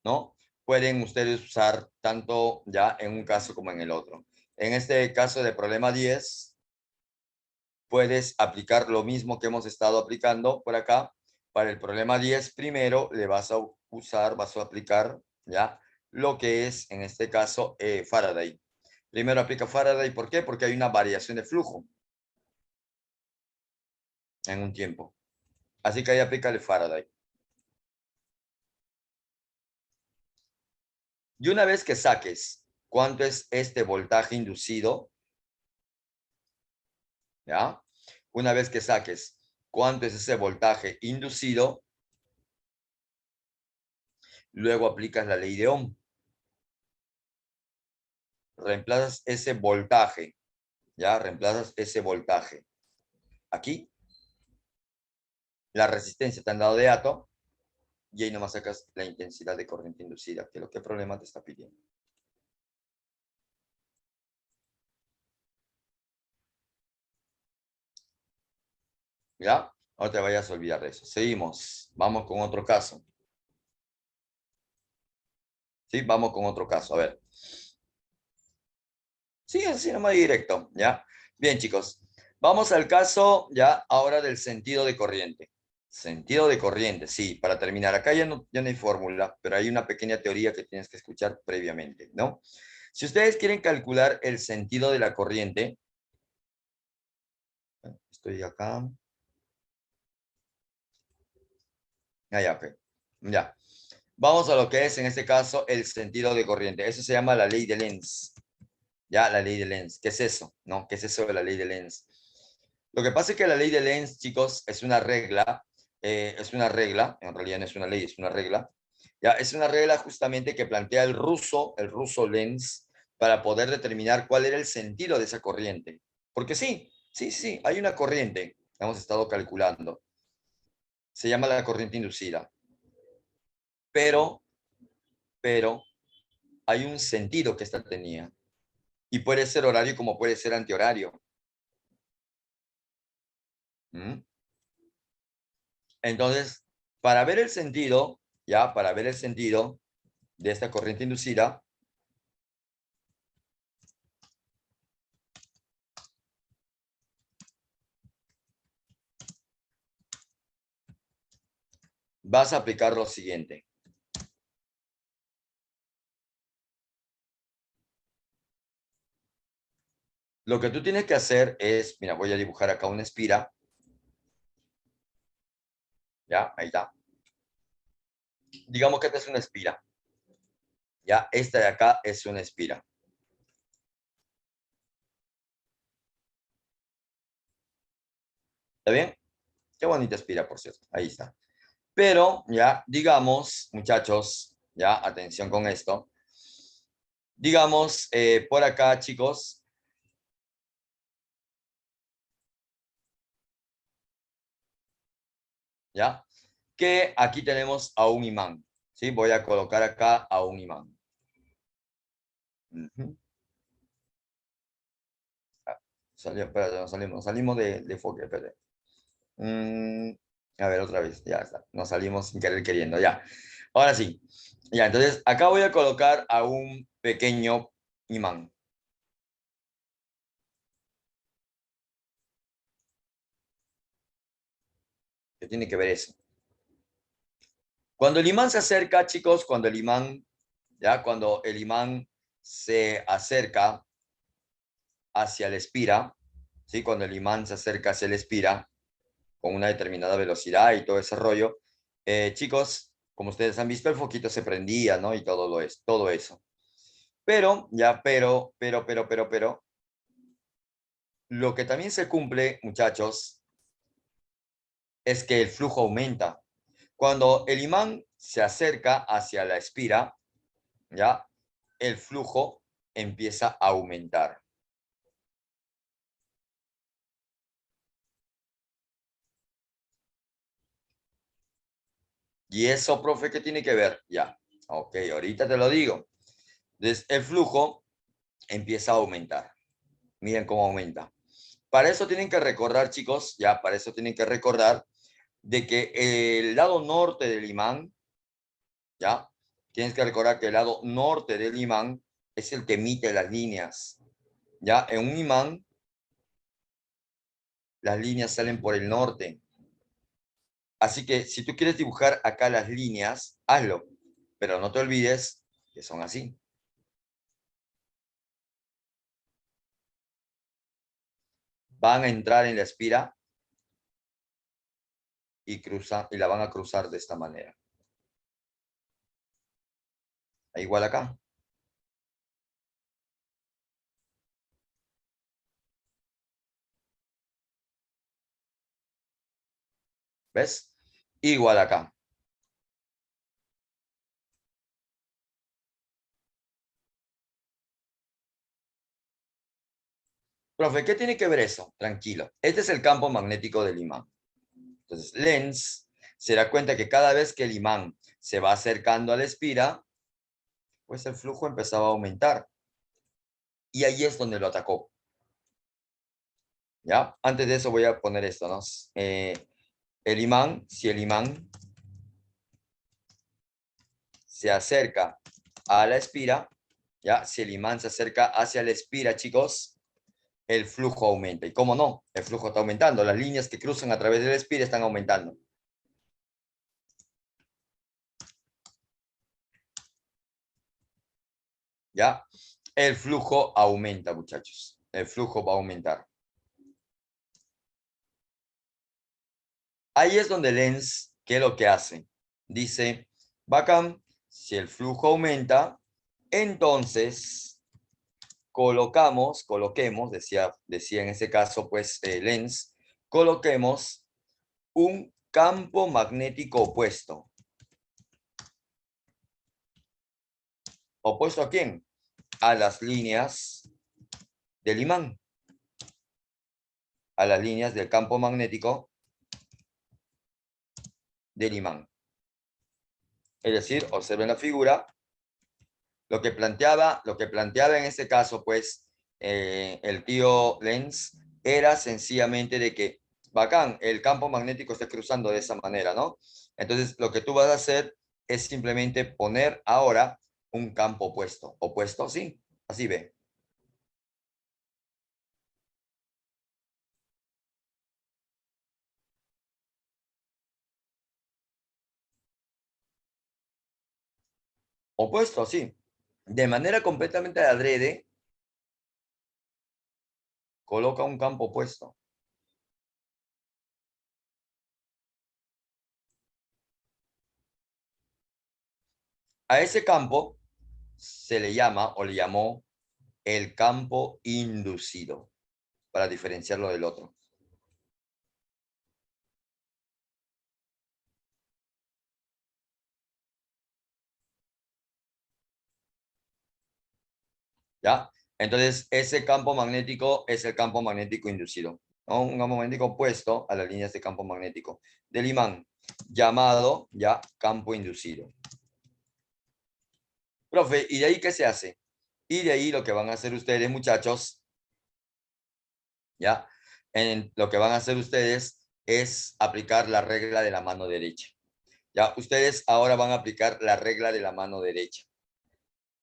¿no? Pueden ustedes usar tanto ya en un caso como en el otro. En este caso de problema 10, puedes aplicar lo mismo que hemos estado aplicando por acá. Para el problema 10, primero le vas a vas a aplicar, ¿ya? Lo que es, en este caso, Faraday. Primero aplica Faraday, ¿por qué? Porque hay una variación de flujo en un tiempo. Así que ahí aplica el Faraday. Y una vez que saques cuánto es este voltaje inducido, ¿ya? Una vez que saques cuánto es ese voltaje inducido, luego aplicas la ley de Ohm. Reemplazas ese voltaje, ¿ya? Reemplazas ese voltaje. Aquí, la resistencia te han dado de dato y ahí nomás sacas la intensidad de corriente inducida, que es lo que el problema te está pidiendo. ¿Ya? No te vayas a olvidar de eso. Seguimos. Vamos con otro caso. ¿Sí? Vamos con otro caso. A ver. Sí, así nomás directo, ¿ya? Bien, chicos. Vamos al caso ya ahora del sentido de corriente. Sentido de corriente, sí, para terminar. Acá ya no hay fórmula, pero hay una pequeña teoría que tienes que escuchar previamente, ¿no? Si ustedes quieren calcular el sentido de la corriente, estoy acá. Ah, ya, ok. Ya. Vamos a lo que es, en este caso, el sentido de corriente. Eso se llama la ley de Lenz. Ya, la ley de Lenz. ¿Qué es eso? ¿No? ¿Qué es eso de la ley de Lenz? Lo que pasa es que la ley de Lenz, chicos, es una regla, en realidad no es una ley, es una regla. Ya, es una regla justamente que plantea el ruso Lenz, para poder determinar cuál era el sentido de esa corriente. Porque sí, hay una corriente, hemos estado calculando. Se llama la corriente inducida. Pero, pero, hay un sentido que esta tenía. Y puede ser horario como puede ser antihorario. ¿Mm? Entonces, para ver el sentido, ya, para ver el sentido de esta corriente inducida, vas a aplicar lo siguiente. Lo que tú tienes que hacer es, mira, voy a dibujar acá una espira. Ya, ahí está. Digamos que esta es una espira. Ya, esta de acá es una espira. ¿Está bien? Qué bonita espira, por cierto. Ahí está. Pero, ya, digamos, muchachos, ya, atención con esto. Digamos, por acá, chicos, ya, que aquí tenemos a un imán. ¿Sí? Voy a colocar acá a un imán. Espérate, nos salimos de foque, espérate. Mm, a ver, otra vez, ya está. Nos salimos sin querer queriendo, ya. Ahora sí. Ya, entonces acá voy a colocar a un pequeño imán. ¿Qué tiene que ver eso? Cuando el imán se acerca, chicos, cuando el imán se acerca hacia la espira, ¿sí? Cuando el imán se acerca hacia la espira con una determinada velocidad y todo ese rollo, chicos, como ustedes han visto, el foquito se prendía, ¿no? Y todo eso. Pero, lo que también se cumple, muchachos, es que el flujo aumenta. Cuando el imán se acerca hacia la espira, ¿ya? El flujo empieza a aumentar. ¿Y eso, profe, qué tiene que ver? Ya, ok, ahorita te lo digo. Entonces, el flujo empieza a aumentar. Miren cómo aumenta. Para eso tienen que recordar, chicos, ya, para eso tienen que recordar de que el lado norte del imán, ya, tienes que recordar que el lado norte del imán es el que emite las líneas. Ya, en un imán, las líneas salen por el norte. Así que si tú quieres dibujar acá las líneas, hazlo, pero no te olvides que son así. Van a entrar en la espira y la van a cruzar de esta manera. Igual acá. ¿Ves? Igual acá. Profe, ¿qué tiene que ver eso? Tranquilo. Este es el campo magnético del imán. Entonces, Lenz se da cuenta que cada vez que el imán se va acercando a la espira, pues el flujo empezaba a aumentar. Y ahí es donde lo atacó. ¿Ya? Antes de eso voy a poner esto, ¿no? Si el imán se acerca a la espira, ¿ya? Si el imán se acerca hacia la espira, chicos, el flujo aumenta. ¿Y cómo no? El flujo está aumentando. Las líneas que cruzan a través de la espira están aumentando. ¿Ya? El flujo aumenta, muchachos. El flujo va a aumentar. Ahí es donde Lenz, ¿qué es lo que hace? Dice, bacán, Si el flujo aumenta, entonces coloquemos, decía en ese caso, pues, Lenz, coloquemos un campo magnético opuesto. ¿Opuesto a quién? A las líneas del imán. A las líneas del campo magnético del imán. Es decir, observen la figura. Lo que planteaba en este caso, pues, el tío Lenz, era sencillamente de que, bacán, el campo magnético está cruzando de esa manera, ¿no? Entonces, lo que tú vas a hacer es simplemente poner ahora un campo opuesto. ¿Opuesto? Sí, así ve. Opuesto, sí. De manera completamente adrede, coloca un campo opuesto. A ese campo se le llama o le llamó el campo inducido, para diferenciarlo del otro. ¿Ya? Entonces, ese campo magnético es el campo magnético inducido, ¿no? Un campo magnético opuesto a las líneas de campo magnético del imán, llamado ya campo inducido. Profe, ¿y de ahí qué se hace? Y de ahí lo que van a hacer ustedes, muchachos, ¿ya? Lo que van a hacer ustedes es aplicar la regla de la mano derecha. ¿Ya? Ustedes ahora van a aplicar la regla de la mano derecha.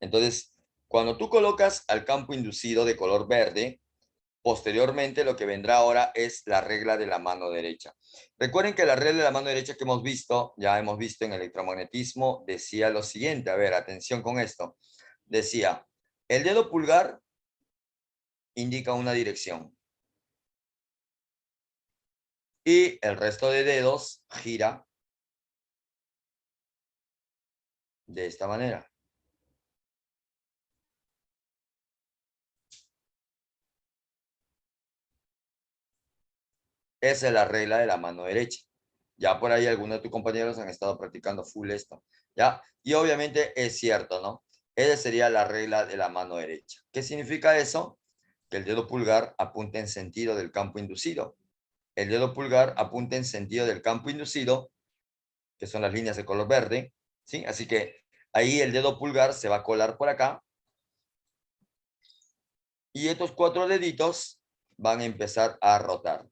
Entonces, cuando tú colocas al campo inducido de color verde, posteriormente lo que vendrá ahora es la regla de la mano derecha. Recuerden que la regla de la mano derecha que hemos visto, ya hemos visto en electromagnetismo, decía lo siguiente, a ver, atención con esto. Decía, el dedo pulgar indica una dirección y el resto de dedos gira de esta manera. Esa es la regla de la mano derecha. Ya por ahí algunos de tus compañeros han estado practicando full esto, ¿ya? Y obviamente es cierto, ¿no? Esa sería la regla de la mano derecha. ¿Qué significa eso? Que el dedo pulgar apunta en sentido del campo inducido. El dedo pulgar apunta en sentido del campo inducido, que son las líneas de color verde, ¿sí? Así que ahí el dedo pulgar se va a colar por acá y estos 4 deditos van a empezar a rotar.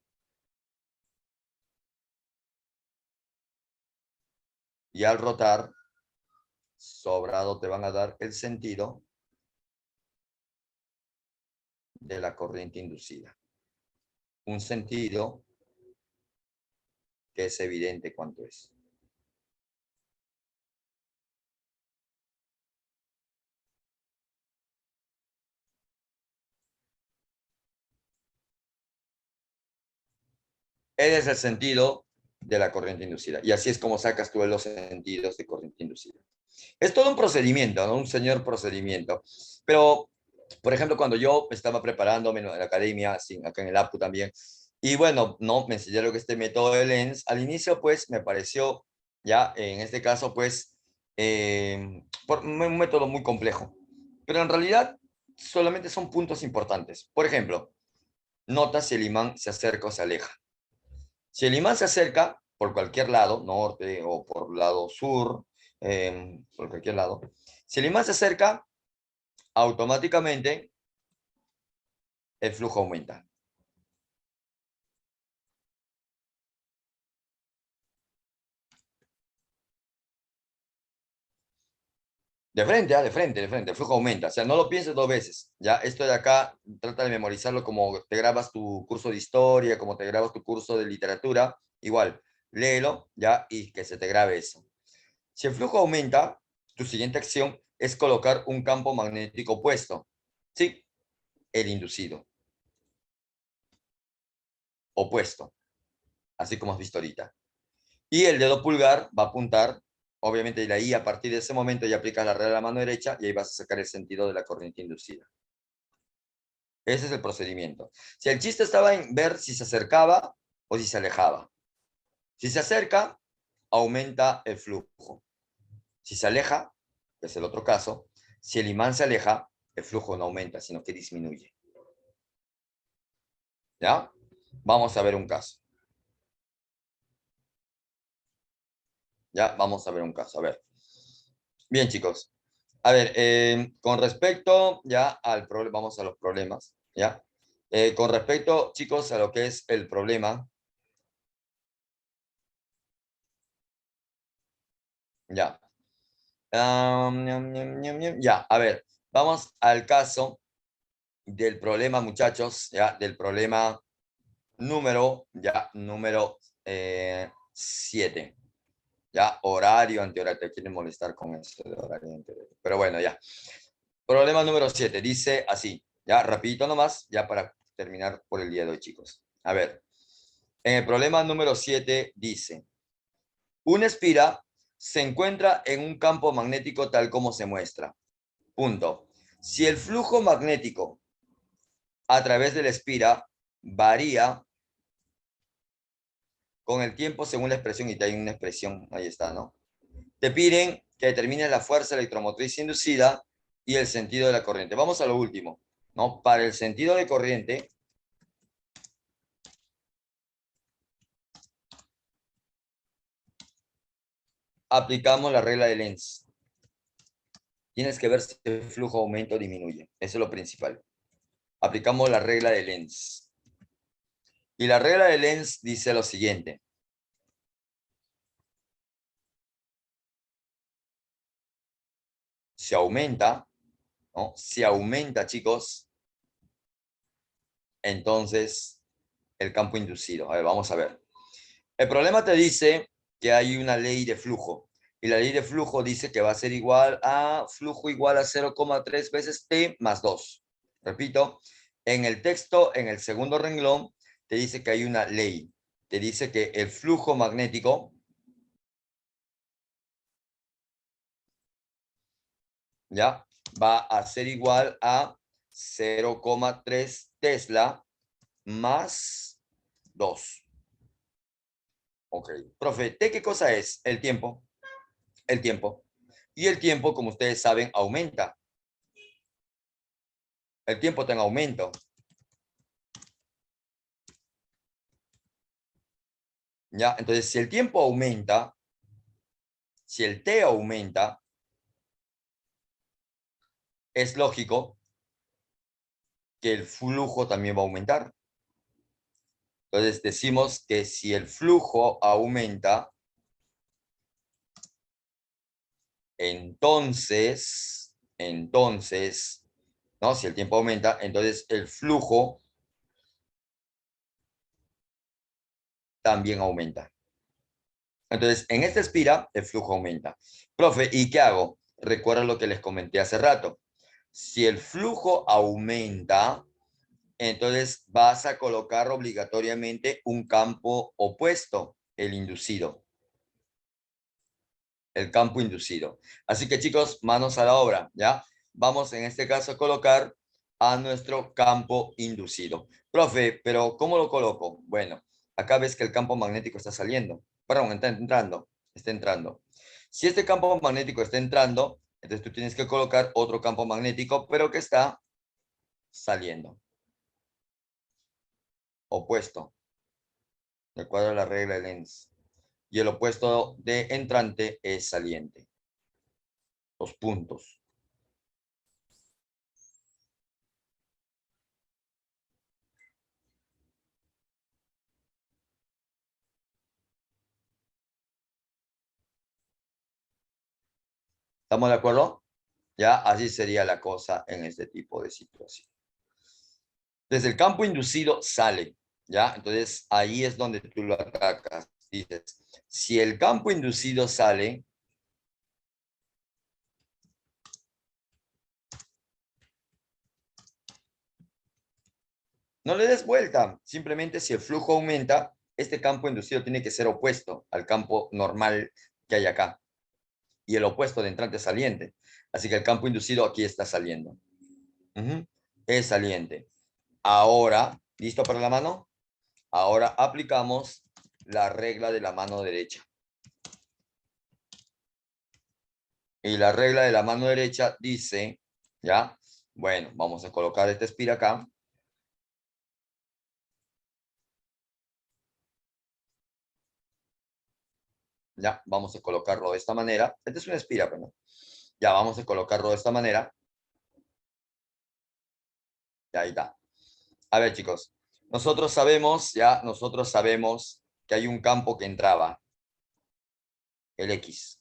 Y al rotar, sobrado te van a dar el sentido de la corriente inducida. Un sentido que es evidente cuánto es. Ese es el sentido de la corriente inducida. Y así es como sacas tú los sentidos de corriente inducida. Es todo un procedimiento, ¿no? Un señor procedimiento. Pero, por ejemplo, cuando yo estaba preparándome en la academia, acá en el APU también, y bueno, no, me enseñaron que este método de Lenz, al inicio, pues, me pareció, ya, en este caso, pues, un método muy complejo. Pero en realidad, solamente son puntos importantes. Por ejemplo, nota si el imán se acerca o se aleja. Si el imán se acerca por cualquier lado, norte o por lado sur, por cualquier lado, si el imán se acerca, automáticamente el flujo aumenta. De frente, el flujo aumenta. O sea, no lo pienses 2 veces. Ya, esto de acá, trata de memorizarlo como te grabas tu curso de historia, como te grabas tu curso de literatura. Igual, léelo, ya, y que se te grabe eso. Si el flujo aumenta, tu siguiente acción es colocar un campo magnético opuesto. Sí, el inducido. Opuesto, así como has visto ahorita. Y el dedo pulgar va a apuntar Obviamente de ahí, a partir de ese momento, ya aplicas la regla de la mano derecha y ahí vas a sacar el sentido de la corriente inducida. Ese es el procedimiento. Si el chiste estaba en ver si se acercaba o si se alejaba. Si se acerca, aumenta el flujo. Si se aleja, que es el otro caso, si el imán se aleja, el flujo no aumenta, sino que disminuye. ¿Ya? Vamos a ver un caso. Ya, vamos a ver un caso. A ver. Bien, chicos. A ver, con respecto ya al problema, vamos a los problemas, ¿ya? Con respecto, chicos, a lo que es el problema, ya. Ya, a ver, vamos al caso del problema, muchachos, ya, del problema número 7. Ya, horario, antihorario, te quieren molestar con eso de horario, antihorario. Pero bueno, ya. Problema número 7, dice así, ya, rapidito nomás, ya para terminar por el día de hoy, chicos. A ver, en el problema número 7 dice, una espira se encuentra en un campo magnético tal como se muestra. Punto. Si el flujo magnético a través de la espira varía con el tiempo según la expresión, y te hay una expresión, ahí está, ¿no? Te piden que determines la fuerza electromotriz inducida y el sentido de la corriente. Vamos a lo último, ¿no? Para el sentido de corriente, aplicamos la regla de Lenz. Tienes que ver si el flujo aumenta o disminuye. Eso es lo principal. Aplicamos la regla de Lenz. Y la regla de Lenz dice lo siguiente. Si aumenta, ¿no? Si aumenta, chicos, entonces el campo inducido. A ver, vamos a ver. El problema te dice que hay una ley de flujo. Y la ley de flujo dice que va a ser igual a flujo igual a 0,3 veces T más 2. Repito, en el texto, en el segundo renglón, te dice que hay una ley. Te dice que el flujo magnético, ¿ya? Va a ser igual a 0,3 Tesla más 2. Ok. Profe, ¿T qué cosa es? El tiempo. El tiempo. Y el tiempo, como ustedes saben, aumenta. El tiempo está en aumento. ¿Ya? Entonces, si el tiempo aumenta, si el T aumenta, es lógico que el flujo también va a aumentar. Entonces, decimos que si el flujo aumenta, entonces, ¿no? Si el tiempo aumenta, entonces el flujo también aumenta. Entonces, en esta espira, el flujo aumenta. Profe, ¿y qué hago? Recuerda lo que les comenté hace rato. Si el flujo aumenta, entonces vas a colocar obligatoriamente un campo opuesto, el inducido. El campo inducido. Así que chicos, manos a la obra, ¿ya? Vamos en este caso a colocar a nuestro campo inducido. Profe, pero ¿cómo lo coloco? Bueno, acá ves que el campo magnético está saliendo. Perdón, está entrando. Está entrando. Si este campo magnético está entrando, entonces tú tienes que colocar otro campo magnético, pero que está saliendo. Opuesto. De acuerdo a la regla de Lenz. Y el opuesto de entrante es saliente. Los puntos. ¿Estamos de acuerdo? Ya, así sería la cosa en este tipo de situación. Desde el campo inducido sale, ¿ya? Entonces, ahí es donde tú lo atacas. Dices, si el campo inducido sale, no le des vuelta. Simplemente si el flujo aumenta, este campo inducido tiene que ser opuesto al campo normal que hay acá. y el opuesto de entrante es saliente. Así que el campo inducido aquí está saliendo. Es saliente. Ahora, ¿listo para la mano? Ahora aplicamos la regla de la mano derecha. Y la regla de la mano derecha dice, ¿ya? Bueno, vamos a colocar este espira acá. Ya, vamos a colocarlo de esta manera. Este es una espira, pero no. Ya, vamos a colocarlo de esta manera. Ya, ahí está. A ver, chicos. Nosotros sabemos que hay un campo que entraba. El X.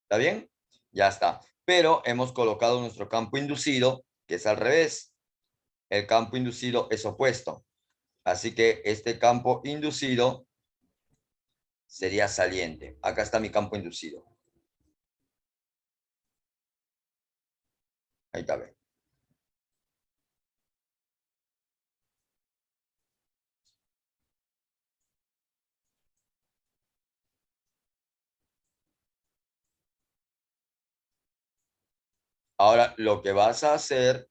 ¿Está bien? Ya está. Pero hemos colocado nuestro campo inducido, que es al revés. El campo inducido es opuesto. Así que este campo inducido sería saliente. Acá está mi campo inducido. Ahí está bien. Ahora lo que vas a hacer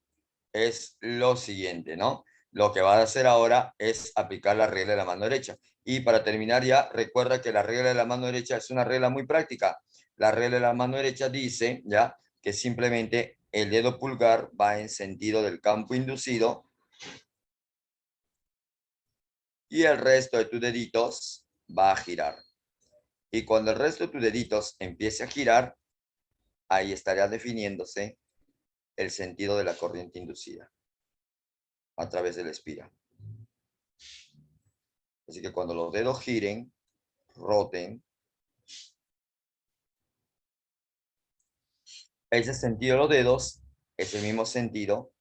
es lo siguiente, ¿no? Lo que vas a hacer ahora es aplicar la regla de la mano derecha. Y para terminar ya, recuerda que la regla de la mano derecha es una regla muy práctica. La regla de la mano derecha dice, ya, que simplemente el dedo pulgar va en sentido del campo inducido y el resto de tus deditos va a girar. Y cuando el resto de tus deditos empiece a girar, ahí estaría definiéndose el sentido de la corriente inducida a través de la espira. Así que cuando los dedos giren, roten, ese sentido de los dedos es el mismo sentido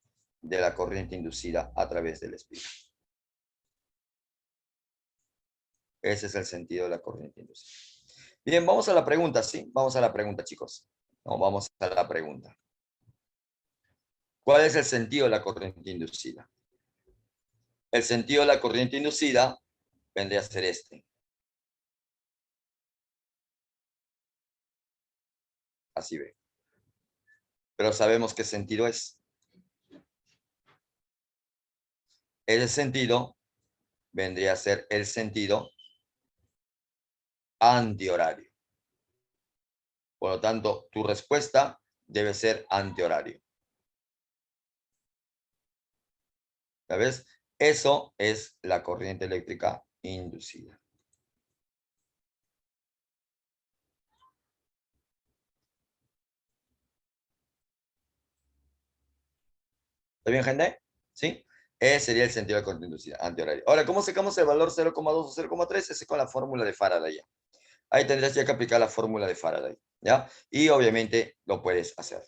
de la corriente inducida a través de la espira. Ese es el sentido de la corriente inducida. Bien, vamos a la pregunta, ¿sí? Vamos a la pregunta, chicos. No, vamos a la pregunta. ¿Cuál es el sentido de la corriente inducida? El sentido de la corriente inducida vendría a ser este. Así ve. Pero sabemos qué sentido es. Ese sentido vendría a ser el sentido antihorario. Por lo tanto, tu respuesta debe ser antihorario. ¿Sabes? Eso es la corriente eléctrica inducida. ¿Está bien, gente? ¿Sí? Ese sería el sentido de la corriente inducida, antihorario. Ahora, ¿cómo sacamos el valor 0,2 o 0,3? Ese es con la fórmula de Faraday ya. Ahí tendrías ya que aplicar la fórmula de Faraday, ¿ya? Y obviamente lo puedes hacer.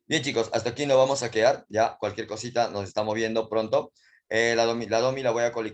Bien, chicos, hasta aquí nos vamos a quedar, ya. Cualquier cosita nos estamos viendo pronto. La domi la voy a colocar